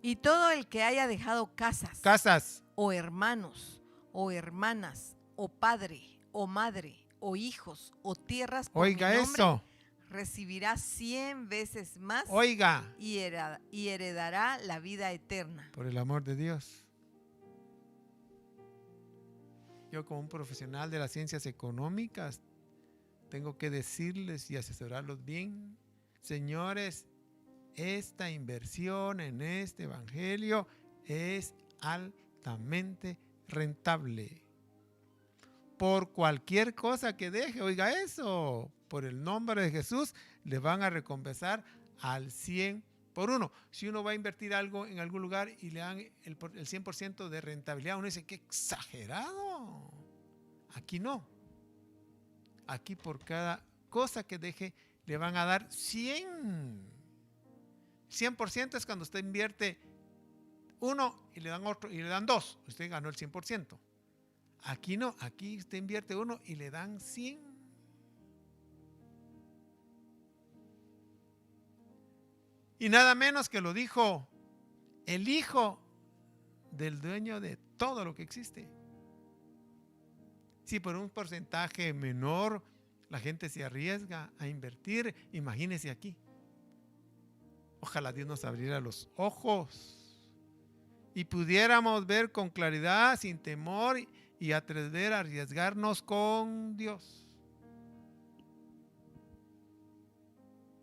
Y todo el que haya dejado casas, o hermanos, o hermanas, o padre, o madre, o hijos, o tierras por Oiga mi nombre, eso. recibirá 100 veces más. Oiga. Y heredará la vida eterna. Por el amor de Dios. Yo como un profesional de las ciencias económicas tengo que decirles y asesorarlos bien. Señores, esta inversión en este evangelio es altamente rentable. Por cualquier cosa que deje, oiga eso, por el nombre de Jesús, le van a recompensar al 100 por uno. Si uno va a invertir algo en algún lugar y le dan el 100% de rentabilidad, uno dice, ¡qué exagerado! Aquí no. Aquí por cada cosa que deje, le van a dar 100. 100% es cuando usted invierte uno y le dan otro y le dan dos. Usted ganó el 100%. Aquí no, aquí usted invierte 1 y le dan 100. Y nada menos que lo dijo el hijo del dueño de todo lo que existe. Si por un porcentaje menor la gente se arriesga a invertir, imagínese aquí. Ojalá Dios nos abriera los ojos y pudiéramos ver con claridad, sin temor y atrever a arriesgarnos con Dios.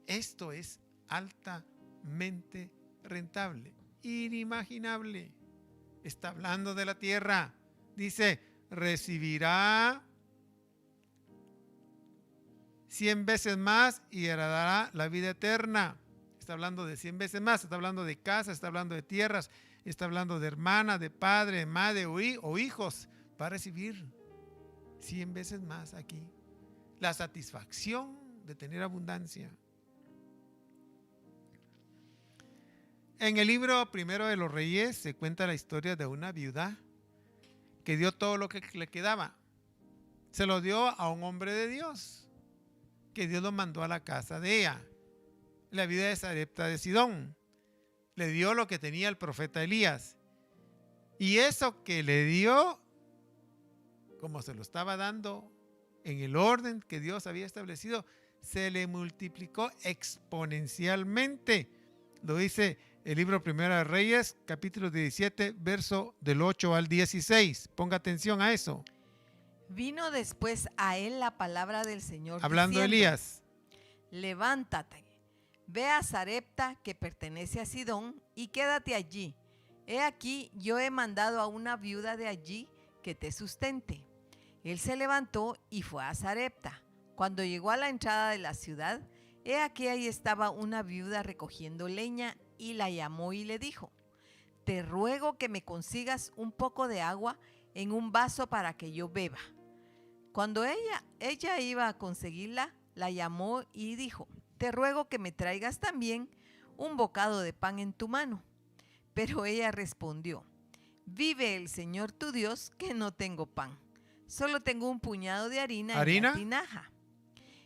Esto es altamente rentable, inimaginable. Está hablando de la tierra. Dice, recibirá 100 veces más y heredará la vida eterna. Está hablando de 100 veces más, está hablando de casa, está hablando de tierras, está hablando de hermana, de padre, de madre o hijos. Va a recibir 100 veces más aquí. La satisfacción de tener abundancia. En el libro primero de los Reyes se cuenta la historia de una viuda que dio todo lo que le quedaba. Se lo dio a un hombre de Dios, que Dios lo mandó a la casa de ella, la viuda de Sarepta de Sidón. Le dio lo que tenía el profeta Elías. Y eso que le dio, como se lo estaba dando en el orden que Dios había establecido, se le multiplicó exponencialmente. Lo dice el libro Primero de Reyes, capítulo 17, verso del 8 al 16. Ponga atención a eso. Vino después a él la palabra del Señor Hablando diciendo, Elías. levántate, ve a Sarepta, que pertenece a Sidón, y quédate allí. He aquí, yo he mandado a una viuda de allí que te sustente. Él se levantó y fue a Sarepta. Cuando llegó a la entrada de la ciudad, he aquí ahí estaba una viuda recogiendo leña, y la llamó y le dijo, te ruego que me consigas un poco de agua en un vaso para que yo beba. Cuando ella iba a conseguirla, la llamó y dijo, te ruego que me traigas también un bocado de pan en tu mano. Pero ella respondió, vive el Señor tu Dios que no tengo pan, solo tengo un puñado de harina en la tinaja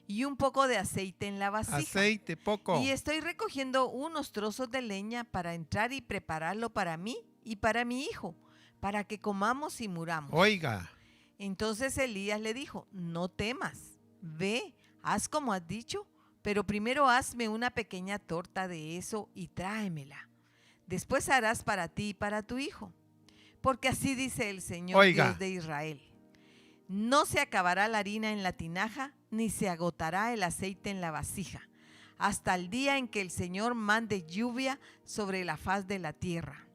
y un poco de aceite en la vasija. Aceite, poco. Y estoy recogiendo unos trozos de leña para entrar y prepararlo para mí y para mi hijo, para que comamos y muramos. Oiga. Entonces Elías le dijo, no temas, ve, haz como has dicho, pero primero hazme una pequeña torta de eso y tráemela. Después harás para ti y para tu hijo. Porque así dice el Señor, Dios de Israel. No se acabará la harina en la tinaja, ni se agotará el aceite en la vasija, hasta el día en que el Señor mande lluvia sobre la faz de la tierra.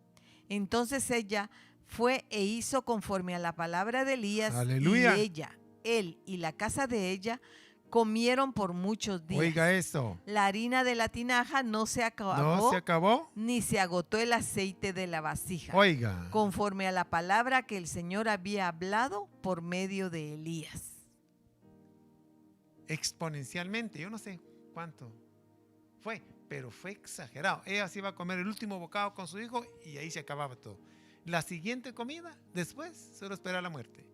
Entonces ella fue e hizo conforme a la palabra de Elías. Aleluya. Y ella, él y la casa de ella comieron por muchos días. Oiga eso. La harina de la tinaja no se acabó. ¿No se acabó? Ni se agotó el aceite de la vasija. Oiga. Conforme a la palabra que el Señor había hablado por medio de Elías. Exponencialmente, yo no sé cuánto fue, pero fue exagerado. Ella se iba a comer el último bocado con su hijo y ahí se acababa todo. La siguiente comida, después, solo espera la muerte.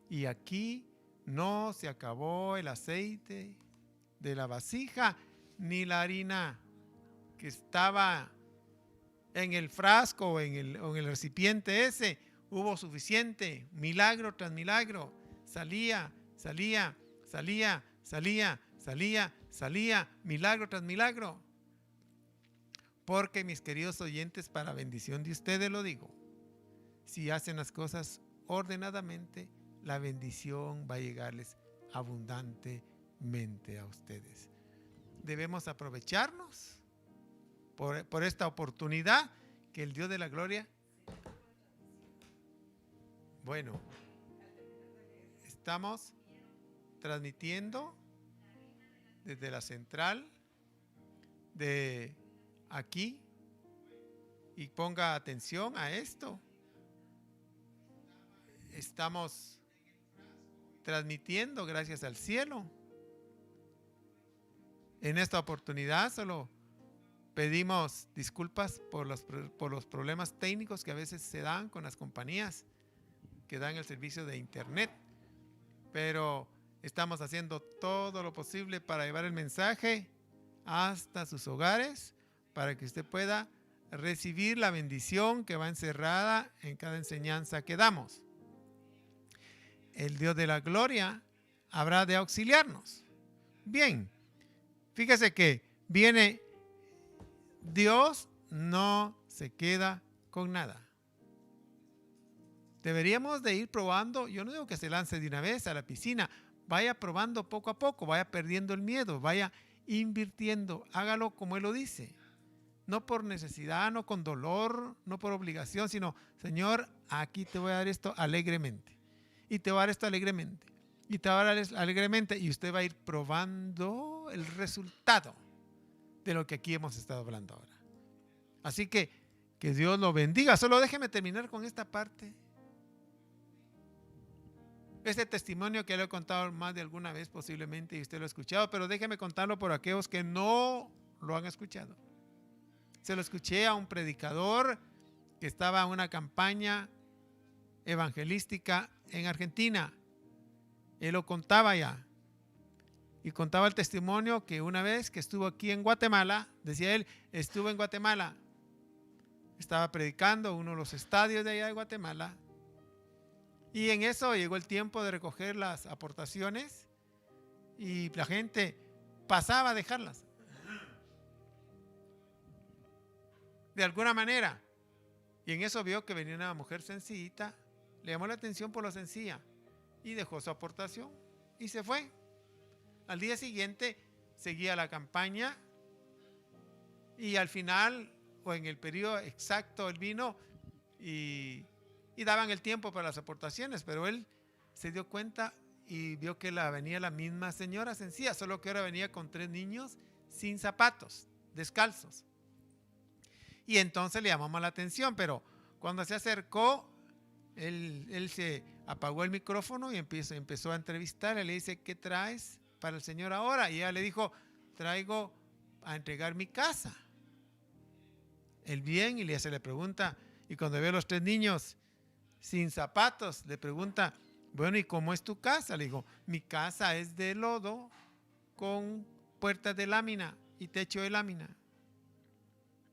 Y aquí no se acabó el aceite de la vasija, ni la harina que estaba en el frasco o en el recipiente ese. Hubo suficiente, milagro tras milagro. Salía, milagro tras milagro. Porque, mis queridos oyentes, para bendición de ustedes lo digo, si hacen las cosas ordenadamente, la bendición va a llegarles abundantemente a ustedes. Debemos aprovecharnos por esta oportunidad que el Dios de la gloria. Bueno, estamos transmitiendo desde la central de aquí y ponga atención a esto. Estamos transmitiendo gracias al cielo. En esta oportunidad solo pedimos disculpas por los problemas técnicos que a veces se dan con las compañías que dan el servicio de internet. Pero estamos haciendo todo lo posible para llevar el mensaje hasta sus hogares, para que usted pueda recibir la bendición que va encerrada en cada enseñanza que damos. El Dios de la gloria habrá de auxiliarnos. Bien, fíjese que viene Dios, no se queda con nada. Deberíamos de ir probando. Yo no digo que se lance de una vez a la piscina. Vaya probando poco a poco, vaya perdiendo el miedo, vaya invirtiendo. Hágalo como Él lo dice. No por necesidad, no con dolor, no por obligación, sino, Señor, aquí te voy a dar esto alegremente. Y te voy a dar esto alegremente. Y te voy a dar esto alegremente. Y usted va a ir probando el resultado de lo que aquí hemos estado hablando ahora. Así que Dios lo bendiga. Solo déjeme terminar con esta parte. Este testimonio que le he contado más de alguna vez posiblemente y usted lo ha escuchado, pero déjeme contarlo por aquellos que no lo han escuchado. Se lo escuché a un predicador que estaba en una campaña evangelística en Argentina. Él lo contaba ya. Y contaba el testimonio que una vez que estuvo aquí en Guatemala, decía él, estuvo en Guatemala. Estaba predicando en uno de los estadios de allá de Guatemala. Y en eso llegó el tiempo de recoger las aportaciones y la gente pasaba a dejarlas. De alguna manera. Y en eso vio que venía una mujer sencillita, le llamó la atención por lo sencilla y dejó su aportación y se fue. Al día siguiente seguía la campaña y al final o en el periodo exacto él vino y daban el tiempo para las aportaciones, pero él se dio cuenta y vio que venía la misma señora sencilla, solo que ahora venía con 3 niños sin zapatos, descalzos. Y entonces le llamamos la atención, pero cuando se acercó, él se apagó el micrófono y empezó a entrevistar. Le dice, ¿qué traes para el Señor ahora? Y ella le dijo, traigo a entregar mi casa. Él bien, y le pregunta, y cuando ve a los 3 niños sin zapatos, le pregunta, bueno, ¿y cómo es tu casa? Le dijo, mi casa es de lodo con puertas de lámina y techo de lámina.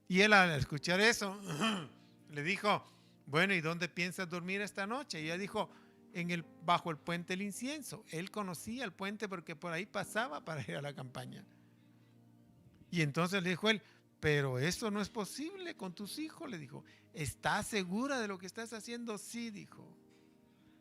Y él al escuchar eso, le dijo, bueno, ¿y dónde piensas dormir esta noche? Y ella dijo, bajo el puente del incienso. Él conocía el puente porque por ahí pasaba para ir a la campaña. Y entonces le dijo él, pero eso no es posible con tus hijos, le dijo. ¿Estás segura de lo que estás haciendo? Sí, dijo.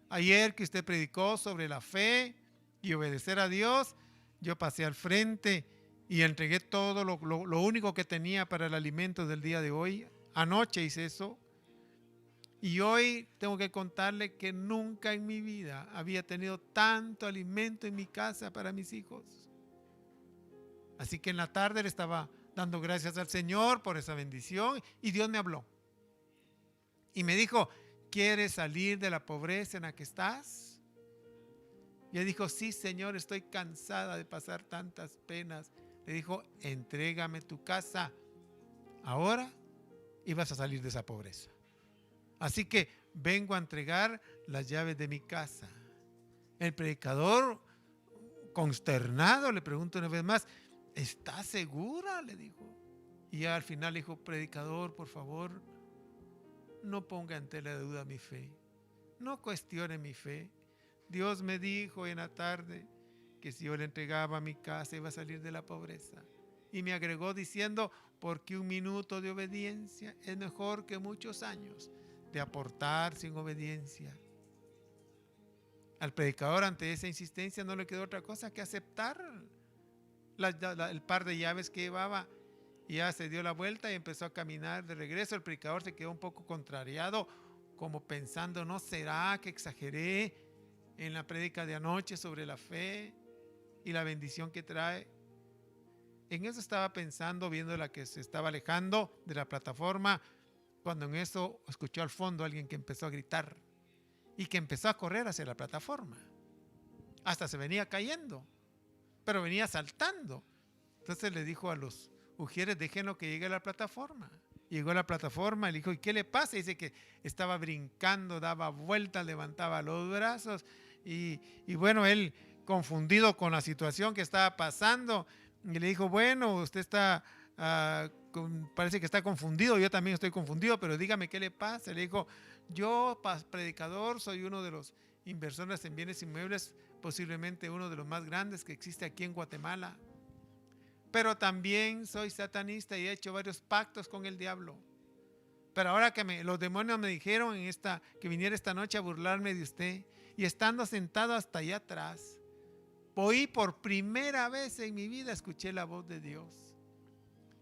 Ayer que usted predicó sobre la fe y obedecer a Dios, yo pasé al frente y entregué todo lo único que tenía para el alimento del día de hoy. Anoche hice eso. Y hoy tengo que contarle que nunca en mi vida había tenido tanto alimento en mi casa para mis hijos. Así que en la tarde le estaba dando gracias al Señor por esa bendición y Dios me habló. Y me dijo, ¿quieres salir de la pobreza en la que estás? Y ella dijo, sí, Señor, estoy cansada de pasar tantas penas. Le dijo, entrégame tu casa ahora y vas a salir de esa pobreza. Así que vengo a entregar las llaves de mi casa. El predicador, consternado, le pregunto una vez más, ¿estás segura? Le dijo. Y al final le dijo, predicador, por favor, no ponga en tela de duda mi fe. No cuestione mi fe. Dios me dijo en la tarde que si yo le entregaba mi casa iba a salir de la pobreza. Y me agregó diciendo, porque 1 minuto de obediencia es mejor que muchos años de aportar sin obediencia. Al predicador ante esa insistencia no le quedó otra cosa que aceptar el par de llaves que llevaba. Y ya se dio la vuelta y empezó a caminar de regreso. El predicador se quedó un poco contrariado, como pensando, ¿no será que exageré en la prédica de anoche sobre la fe y la bendición que trae? En eso estaba pensando, viendo la que se estaba alejando de la plataforma, cuando en eso escuchó al fondo a alguien que empezó a gritar y que empezó a correr hacia la plataforma. Hasta se venía cayendo, pero venía saltando. Entonces le dijo a los ujieres, déjenlo que llegue a la plataforma. Llegó a la plataforma, le dijo, ¿y qué le pasa? Dice que estaba brincando, daba vueltas, levantaba los brazos y bueno, él confundido con la situación que estaba pasando, y le dijo, bueno, usted está, parece que está confundido, yo también estoy confundido, pero dígame qué le pasa. Le dijo, yo, predicador, soy uno de los inversores en bienes inmuebles, posiblemente uno de los más grandes que existe aquí en Guatemala. Pero también soy satanista y he hecho varios pactos con el diablo. Pero ahora que los demonios me dijeron que viniera esta noche a burlarme de usted, y estando sentado hasta allá atrás, oí por primera vez en mi vida, escuché la voz de Dios.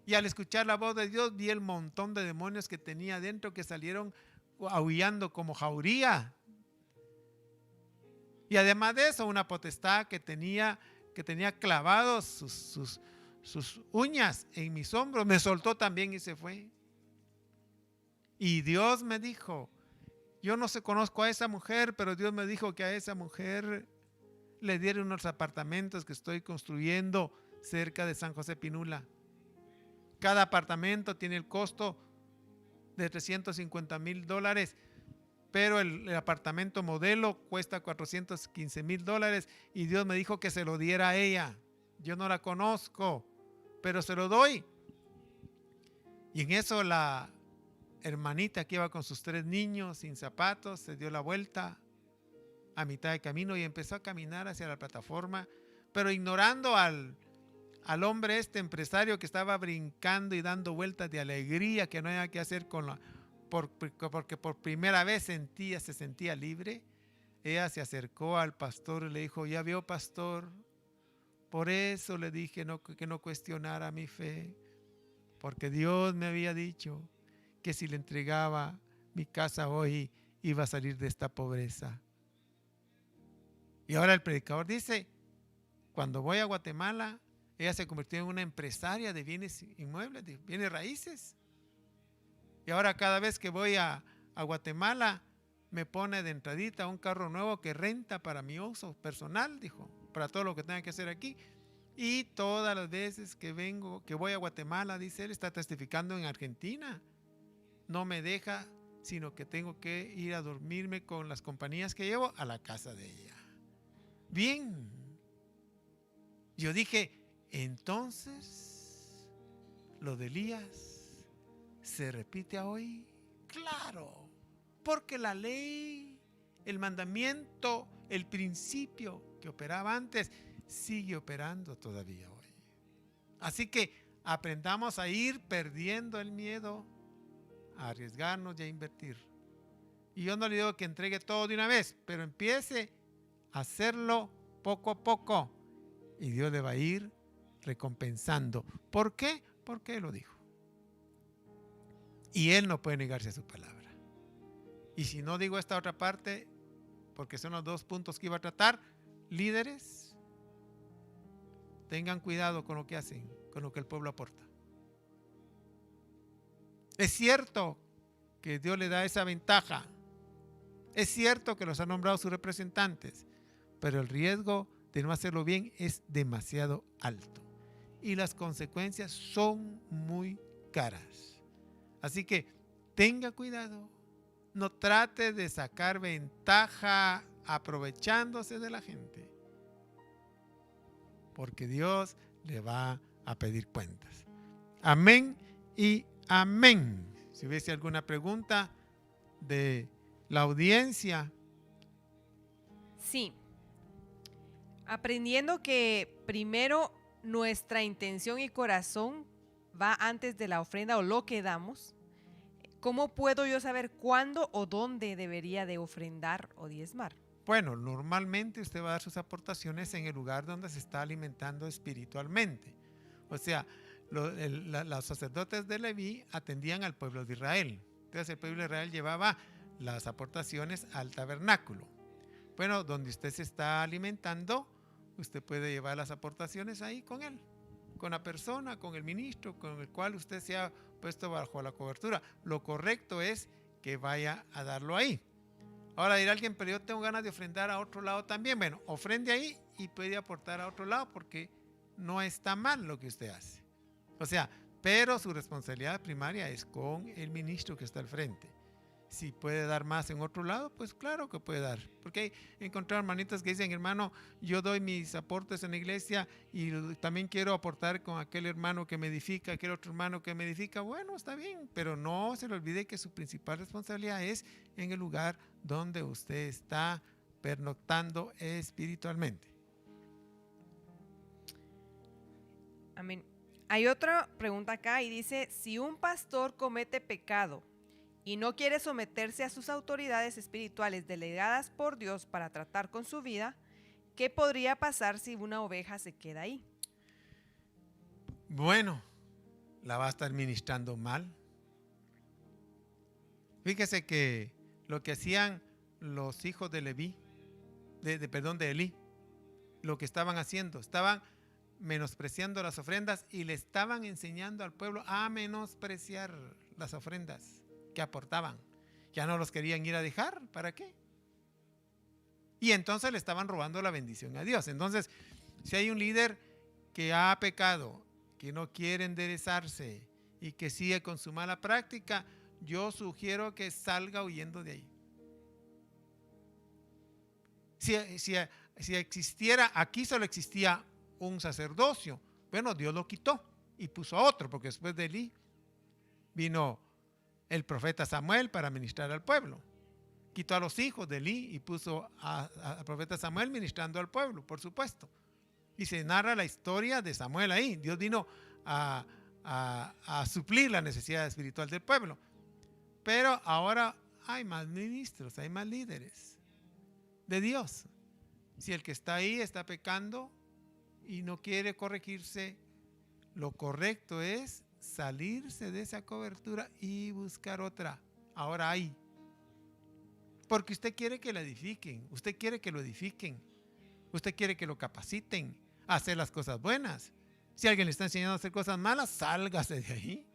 Y al escuchar la voz de Dios, vi el montón de demonios que tenía dentro que salieron aullando como jauría. Y además de eso, una potestad que tenía clavados sus uñas en mis hombros, me soltó también y se fue. Y Dios me dijo, yo no conozco a esa mujer, pero Dios me dijo que a esa mujer le dieron unos apartamentos que estoy construyendo cerca de San José Pinula. Cada apartamento tiene el costo de $350,000, pero el apartamento modelo cuesta $415,000 y Dios me dijo que se lo diera a ella. Yo no la conozco, pero se lo doy. Y en eso la hermanita que iba con sus 3 niños sin zapatos se dio la vuelta a mitad de camino y empezó a caminar hacia la plataforma, pero ignorando al hombre empresario que estaba brincando y dando vueltas de alegría, que no había que hacer porque por primera vez se sentía libre. Ella se acercó al pastor y le dijo, ya vio, pastor, por eso le dije que no cuestionara mi fe, porque Dios me había dicho que si le entregaba mi casa hoy iba a salir de esta pobreza. Y ahora el predicador dice, cuando voy a Guatemala, ella se convirtió en una empresaria de bienes inmuebles, de bienes raíces. Y ahora cada vez que voy a Guatemala, me pone de entradita un carro nuevo que renta para mi uso personal, dijo, para todo lo que tenga que hacer aquí. Y todas las veces que voy a Guatemala, dice él, está testificando en Argentina, no me deja, sino que tengo que ir a dormirme con las compañías que llevo a la casa de ella. Bien, yo dije, entonces, lo de Elías se repite hoy. Claro, porque la ley, el mandamiento, el principio que operaba antes, sigue operando todavía hoy. Así que aprendamos a ir perdiendo el miedo, a arriesgarnos y a invertir. Y yo no le digo que entregue todo de una vez, pero empiece a hacerlo poco a poco y Dios le va a ir recompensando. ¿Por qué? Porque Él lo dijo. Y Él no puede negarse a su palabra. Y si no digo esta otra parte, porque son los 2 puntos que iba a tratar, líderes, tengan cuidado con lo que hacen, con lo que el pueblo aporta. Es cierto que Dios le da esa ventaja. Es cierto que los ha nombrado sus representantes, pero el riesgo de no hacerlo bien es demasiado alto y las consecuencias son muy caras. Así que tenga cuidado, no trate de sacar ventaja aprovechándose de la gente, porque Dios le va a pedir cuentas. Amén y amén. Si hubiese alguna pregunta de la audiencia. Sí. Aprendiendo que primero nuestra intención y corazón va antes de la ofrenda o lo que damos, ¿cómo puedo yo saber cuándo o dónde debería de ofrendar o diezmar? Bueno, normalmente usted va a dar sus aportaciones en el lugar donde se está alimentando espiritualmente. O sea, los sacerdotes de Leví atendían al pueblo de Israel. Entonces el pueblo de Israel llevaba las aportaciones al tabernáculo. Bueno, donde usted se está alimentando, usted puede llevar las aportaciones ahí con él, con la persona, con el ministro, con el cual usted se ha puesto bajo la cobertura. Lo correcto es que vaya a darlo ahí. Ahora dirá alguien, pero yo tengo ganas de ofrendar a otro lado también. Bueno, ofrende ahí y puede aportar a otro lado porque no está mal lo que usted hace. O sea, Pero su responsabilidad primaria es con el ministro que está al frente. Si puede dar más en otro lado, pues claro que puede dar. Porque he encontrado hermanitas que dicen, hermano, yo doy mis aportes en la iglesia y también quiero aportar con aquel hermano que me edifica, aquel otro hermano que me edifica. Bueno, está bien, pero no se le olvide que su principal responsabilidad es en el lugar donde usted está pernoctando espiritualmente. Amén. Hay otra pregunta acá y dice, si un pastor comete pecado y no quiere someterse a sus autoridades espirituales delegadas por Dios para tratar con su vida, ¿qué podría pasar si una oveja se queda ahí? Bueno, la va a estar ministrando mal. Fíjese que lo que hacían los hijos de Leví, de Elí, lo que estaban haciendo, estaban menospreciando las ofrendas y le estaban enseñando al pueblo a menospreciar las ofrendas que aportaban. Ya no los querían ir a dejar, ¿para qué? Y entonces le estaban robando la bendición a Dios. Entonces, si hay un líder que ha pecado, que no quiere enderezarse y que sigue con su mala práctica, yo sugiero que salga huyendo de ahí. Si existiera, aquí solo existía un sacerdocio. Bueno, Dios lo quitó y puso a otro, porque después de Elí vino el profeta Samuel para ministrar al pueblo. Quitó a los hijos de Elí y puso al profeta Samuel ministrando al pueblo, por supuesto. Y se narra la historia de Samuel ahí. Dios vino a suplir la necesidad espiritual del pueblo. Pero ahora hay más ministros, hay más líderes de Dios. Si el que está ahí está pecando y no quiere corregirse, lo correcto es salirse de esa cobertura y buscar otra. Ahora hay. Porque usted quiere que lo edifiquen, usted quiere que lo edifiquen, usted quiere que lo capaciten a hacer las cosas buenas. Si alguien le está enseñando a hacer cosas malas, sálgase de ahí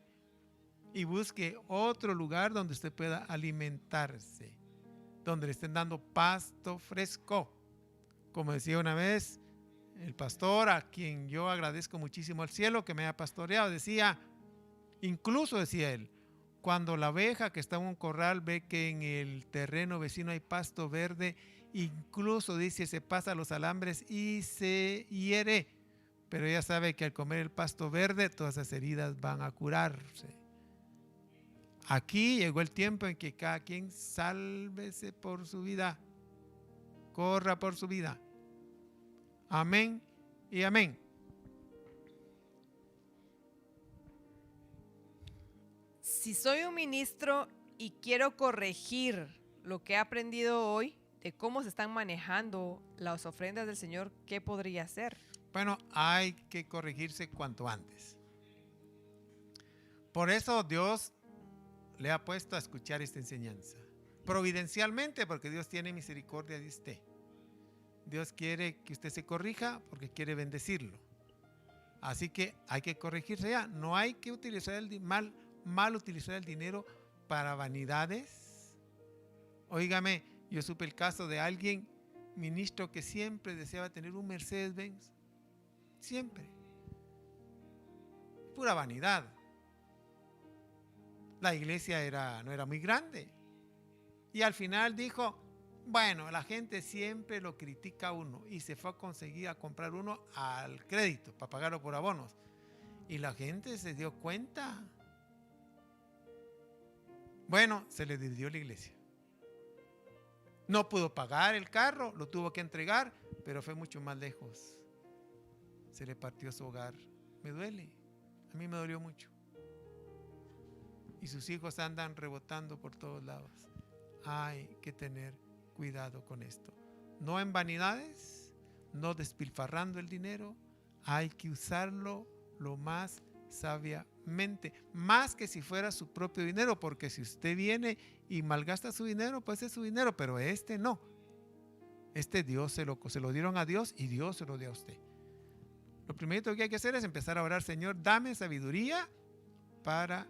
y busque otro lugar donde usted pueda alimentarse, donde le estén dando pasto fresco. Como decía una vez el pastor, a quien yo agradezco muchísimo al cielo que me haya pastoreado, decía, incluso decía él, cuando la oveja que está en un corral ve que en el terreno vecino hay pasto verde, incluso dice, se pasa los alambres y se hiere, pero ella sabe que al comer el pasto verde todas esas heridas van a curarse. Aquí llegó el tiempo en que cada quien sálvese por su vida, corra por su vida. Amén y amén. Si soy un ministro y quiero corregir lo que he aprendido hoy de cómo se están manejando las ofrendas del Señor, ¿qué podría hacer? Bueno, hay que corregirse cuanto antes. Por eso Dios le ha puesto a escuchar esta enseñanza. Providencialmente, porque Dios tiene misericordia de usted. Dios quiere que usted se corrija porque quiere bendecirlo. Así que hay que corregirse ya. No hay que utilizar mal utilizar el dinero para vanidades. Óigame, yo supe el caso de alguien, ministro, que siempre deseaba tener un Mercedes-Benz. Siempre. Pura vanidad. La iglesia no era muy grande. Y al final dijo, bueno, la gente siempre lo critica a uno. Y se fue a comprar uno al crédito para pagarlo por abonos. Y la gente se dio cuenta. Bueno, se le dividió la iglesia. No pudo pagar el carro, lo tuvo que entregar, pero fue mucho más lejos. Se le partió su hogar. Me duele. A mí me dolió mucho. Y sus hijos andan rebotando por todos lados. Hay que tener cuidado con esto. No en vanidades, no despilfarrando el dinero. Hay que usarlo lo más sabiamente, más que si fuera su propio dinero, porque si usted viene y malgasta su dinero, pues es su dinero, pero este no. Este Dios se lo dieron a Dios y Dios se lo dio a usted. Lo primero que hay que hacer es empezar a orar, Señor, dame sabiduría para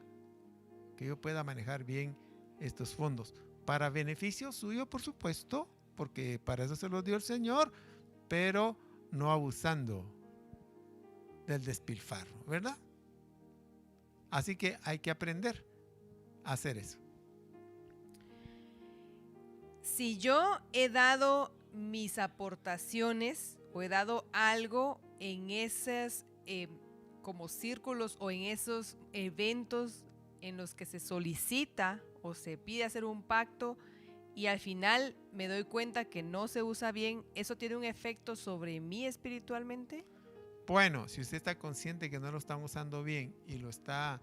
que yo pueda manejar bien estos fondos. Para beneficio suyo, por supuesto, porque para eso se los dio el Señor, pero no abusando del despilfarro, ¿verdad? Así que hay que aprender a hacer eso. Si yo he dado mis aportaciones o he dado algo en esos como círculos o en esos eventos en los que se solicita o se pide hacer un pacto y al final me doy cuenta que no se usa bien, ¿eso tiene un efecto sobre mí espiritualmente? Bueno, si usted está consciente que no lo están usando bien y lo está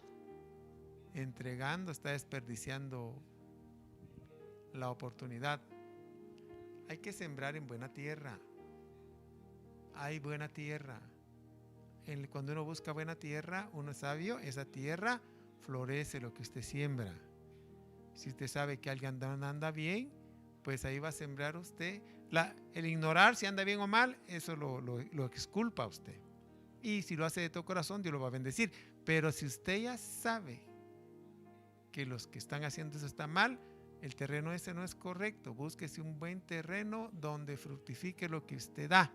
entregando, está desperdiciando la oportunidad. Hay que sembrar en buena tierra. Hay buena tierra. Cuando uno busca buena tierra, uno es sabio, esa tierra florece lo que usted siembra. Si usted sabe que alguien anda bien, pues ahí va a sembrar usted. El ignorar si anda bien o mal, eso lo exculpa a usted. Y si lo hace de todo corazón, Dios lo va a bendecir. Pero si usted ya sabe que los que están haciendo eso está mal, el terreno ese no es correcto. Búsquese un buen terreno donde fructifique lo que usted da.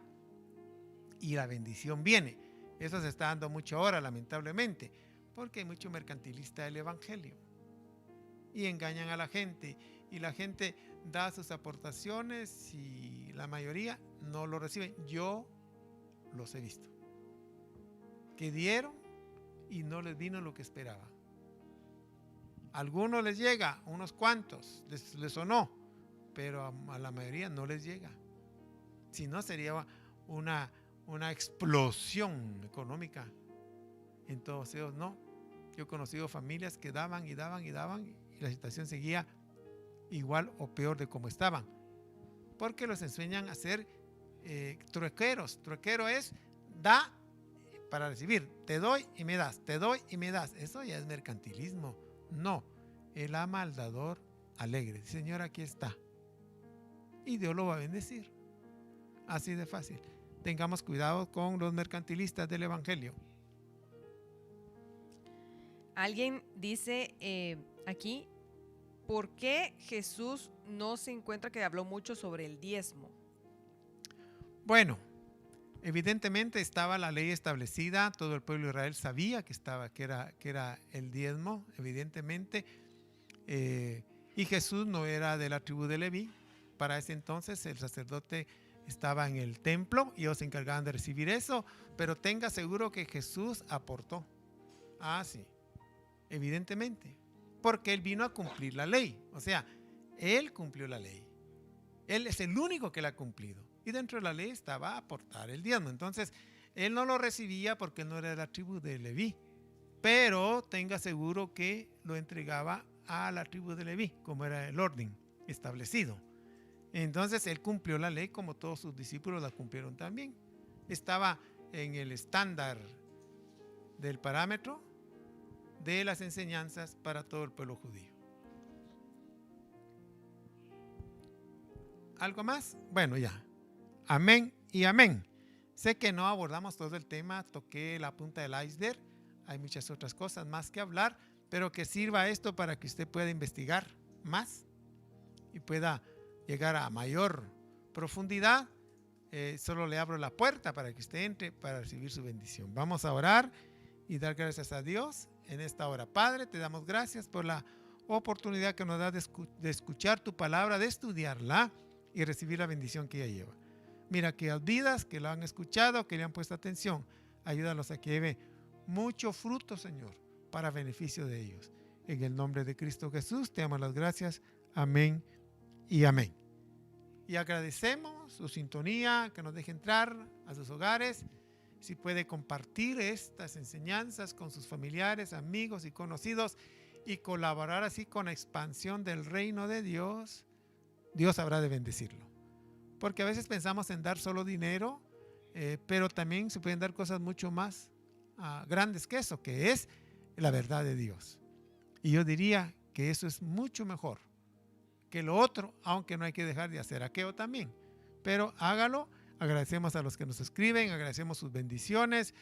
Y la bendición viene. Eso se está dando mucho ahora, lamentablemente, porque hay mucho mercantilista del evangelio. Y engañan a la gente. Y la gente da sus aportaciones y la mayoría no lo reciben. Yo los he visto. Que dieron y no les vino lo que esperaban. A algunos les llega, unos cuantos les sonó, pero a la mayoría no les llega. Si no, sería una explosión económica en todos ellos. No, yo he conocido familias que daban y daban y daban y la situación seguía igual o peor de como estaban, porque los enseñan a ser truequeros. Truequero es da para recibir, te doy y me das, te doy y me das. Eso ya es mercantilismo. No, él ama al dador alegre. Señor, aquí está. Y Dios lo va a bendecir. Así de fácil. Tengamos cuidado con los mercantilistas del evangelio. Alguien dice aquí, ¿por qué Jesús no se encuentra que habló mucho sobre el diezmo? Bueno, evidentemente estaba la ley establecida, todo el pueblo de Israel sabía que era el diezmo, evidentemente, y Jesús no era de la tribu de Leví. Para ese entonces el sacerdote estaba en el templo y ellos se encargaban de recibir eso, pero tenga seguro que Jesús aportó. Ah, sí, evidentemente, porque él vino a cumplir la ley, o sea, él cumplió la ley, él es el único que la ha cumplido. Y dentro de la ley estaba aportar el diezmo. Entonces, él no lo recibía porque no era de la tribu de Leví. Pero tenga seguro que lo entregaba a la tribu de Leví, como era el orden establecido. Entonces, él cumplió la ley como todos sus discípulos la cumplieron también. Estaba en el estándar del parámetro de las enseñanzas para todo el pueblo judío. ¿Algo más? Bueno, ya. Amén y amén. Sé que no abordamos todo el tema, toqué la punta del iceberg, hay muchas otras cosas más que hablar, pero que sirva esto para que usted pueda investigar más y pueda llegar a mayor profundidad. Solo le abro la puerta para que usted entre para recibir su bendición. Vamos a orar y dar gracias a Dios en esta hora. Padre, te damos gracias por la oportunidad que nos da de escuchar tu palabra, de estudiarla y recibir la bendición que ella lleva. Mira aquellas vidas que lo han escuchado, que le han puesto atención. Ayúdalos a que lleve mucho fruto, Señor, para beneficio de ellos. En el nombre de Cristo Jesús, te damos las gracias. Amén y amén. Y agradecemos su sintonía, que nos deje entrar a sus hogares. Si puede compartir estas enseñanzas con sus familiares, amigos y conocidos y colaborar así con la expansión del reino de Dios, Dios habrá de bendecirlo. Porque a veces pensamos en dar solo dinero, pero también se pueden dar cosas mucho más grandes que eso, que es la verdad de Dios. Y yo diría que eso es mucho mejor que lo otro, aunque no hay que dejar de hacer aquello también. Pero hágalo. Agradecemos a los que nos escriben, agradecemos sus bendiciones,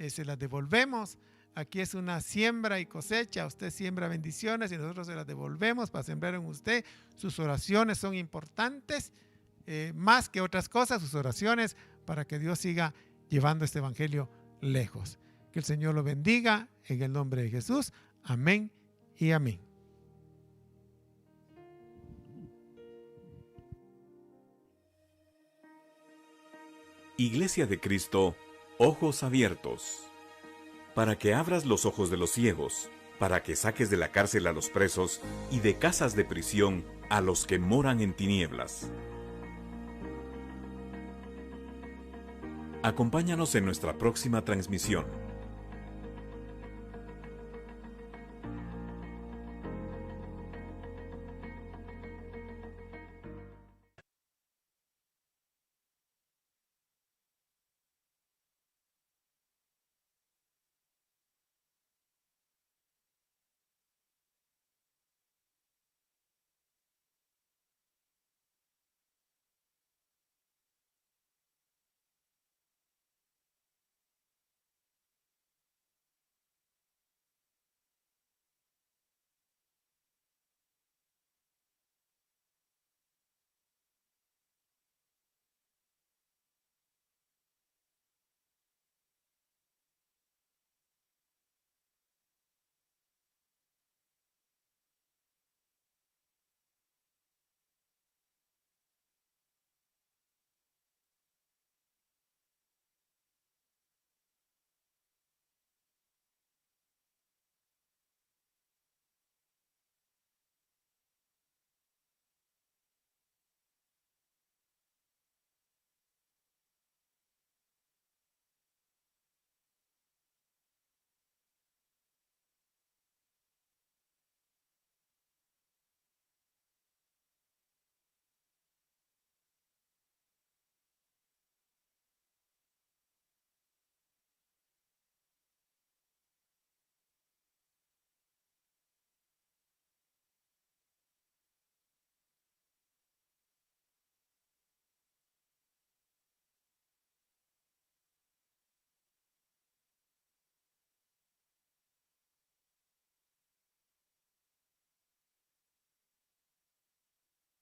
se las devolvemos. Aquí es una siembra y cosecha. Usted siembra bendiciones y nosotros se las devolvemos para sembrar en usted. Sus oraciones son importantes. Más que otras cosas, sus oraciones para que Dios siga llevando este evangelio lejos. Que el Señor lo bendiga en el nombre de Jesús. Amén y amén. Iglesia de Cristo, ojos abiertos. Para que abras los ojos de los ciegos, para que saques de la cárcel a los presos y de casas de prisión a los que moran en tinieblas. Acompáñanos en nuestra próxima transmisión.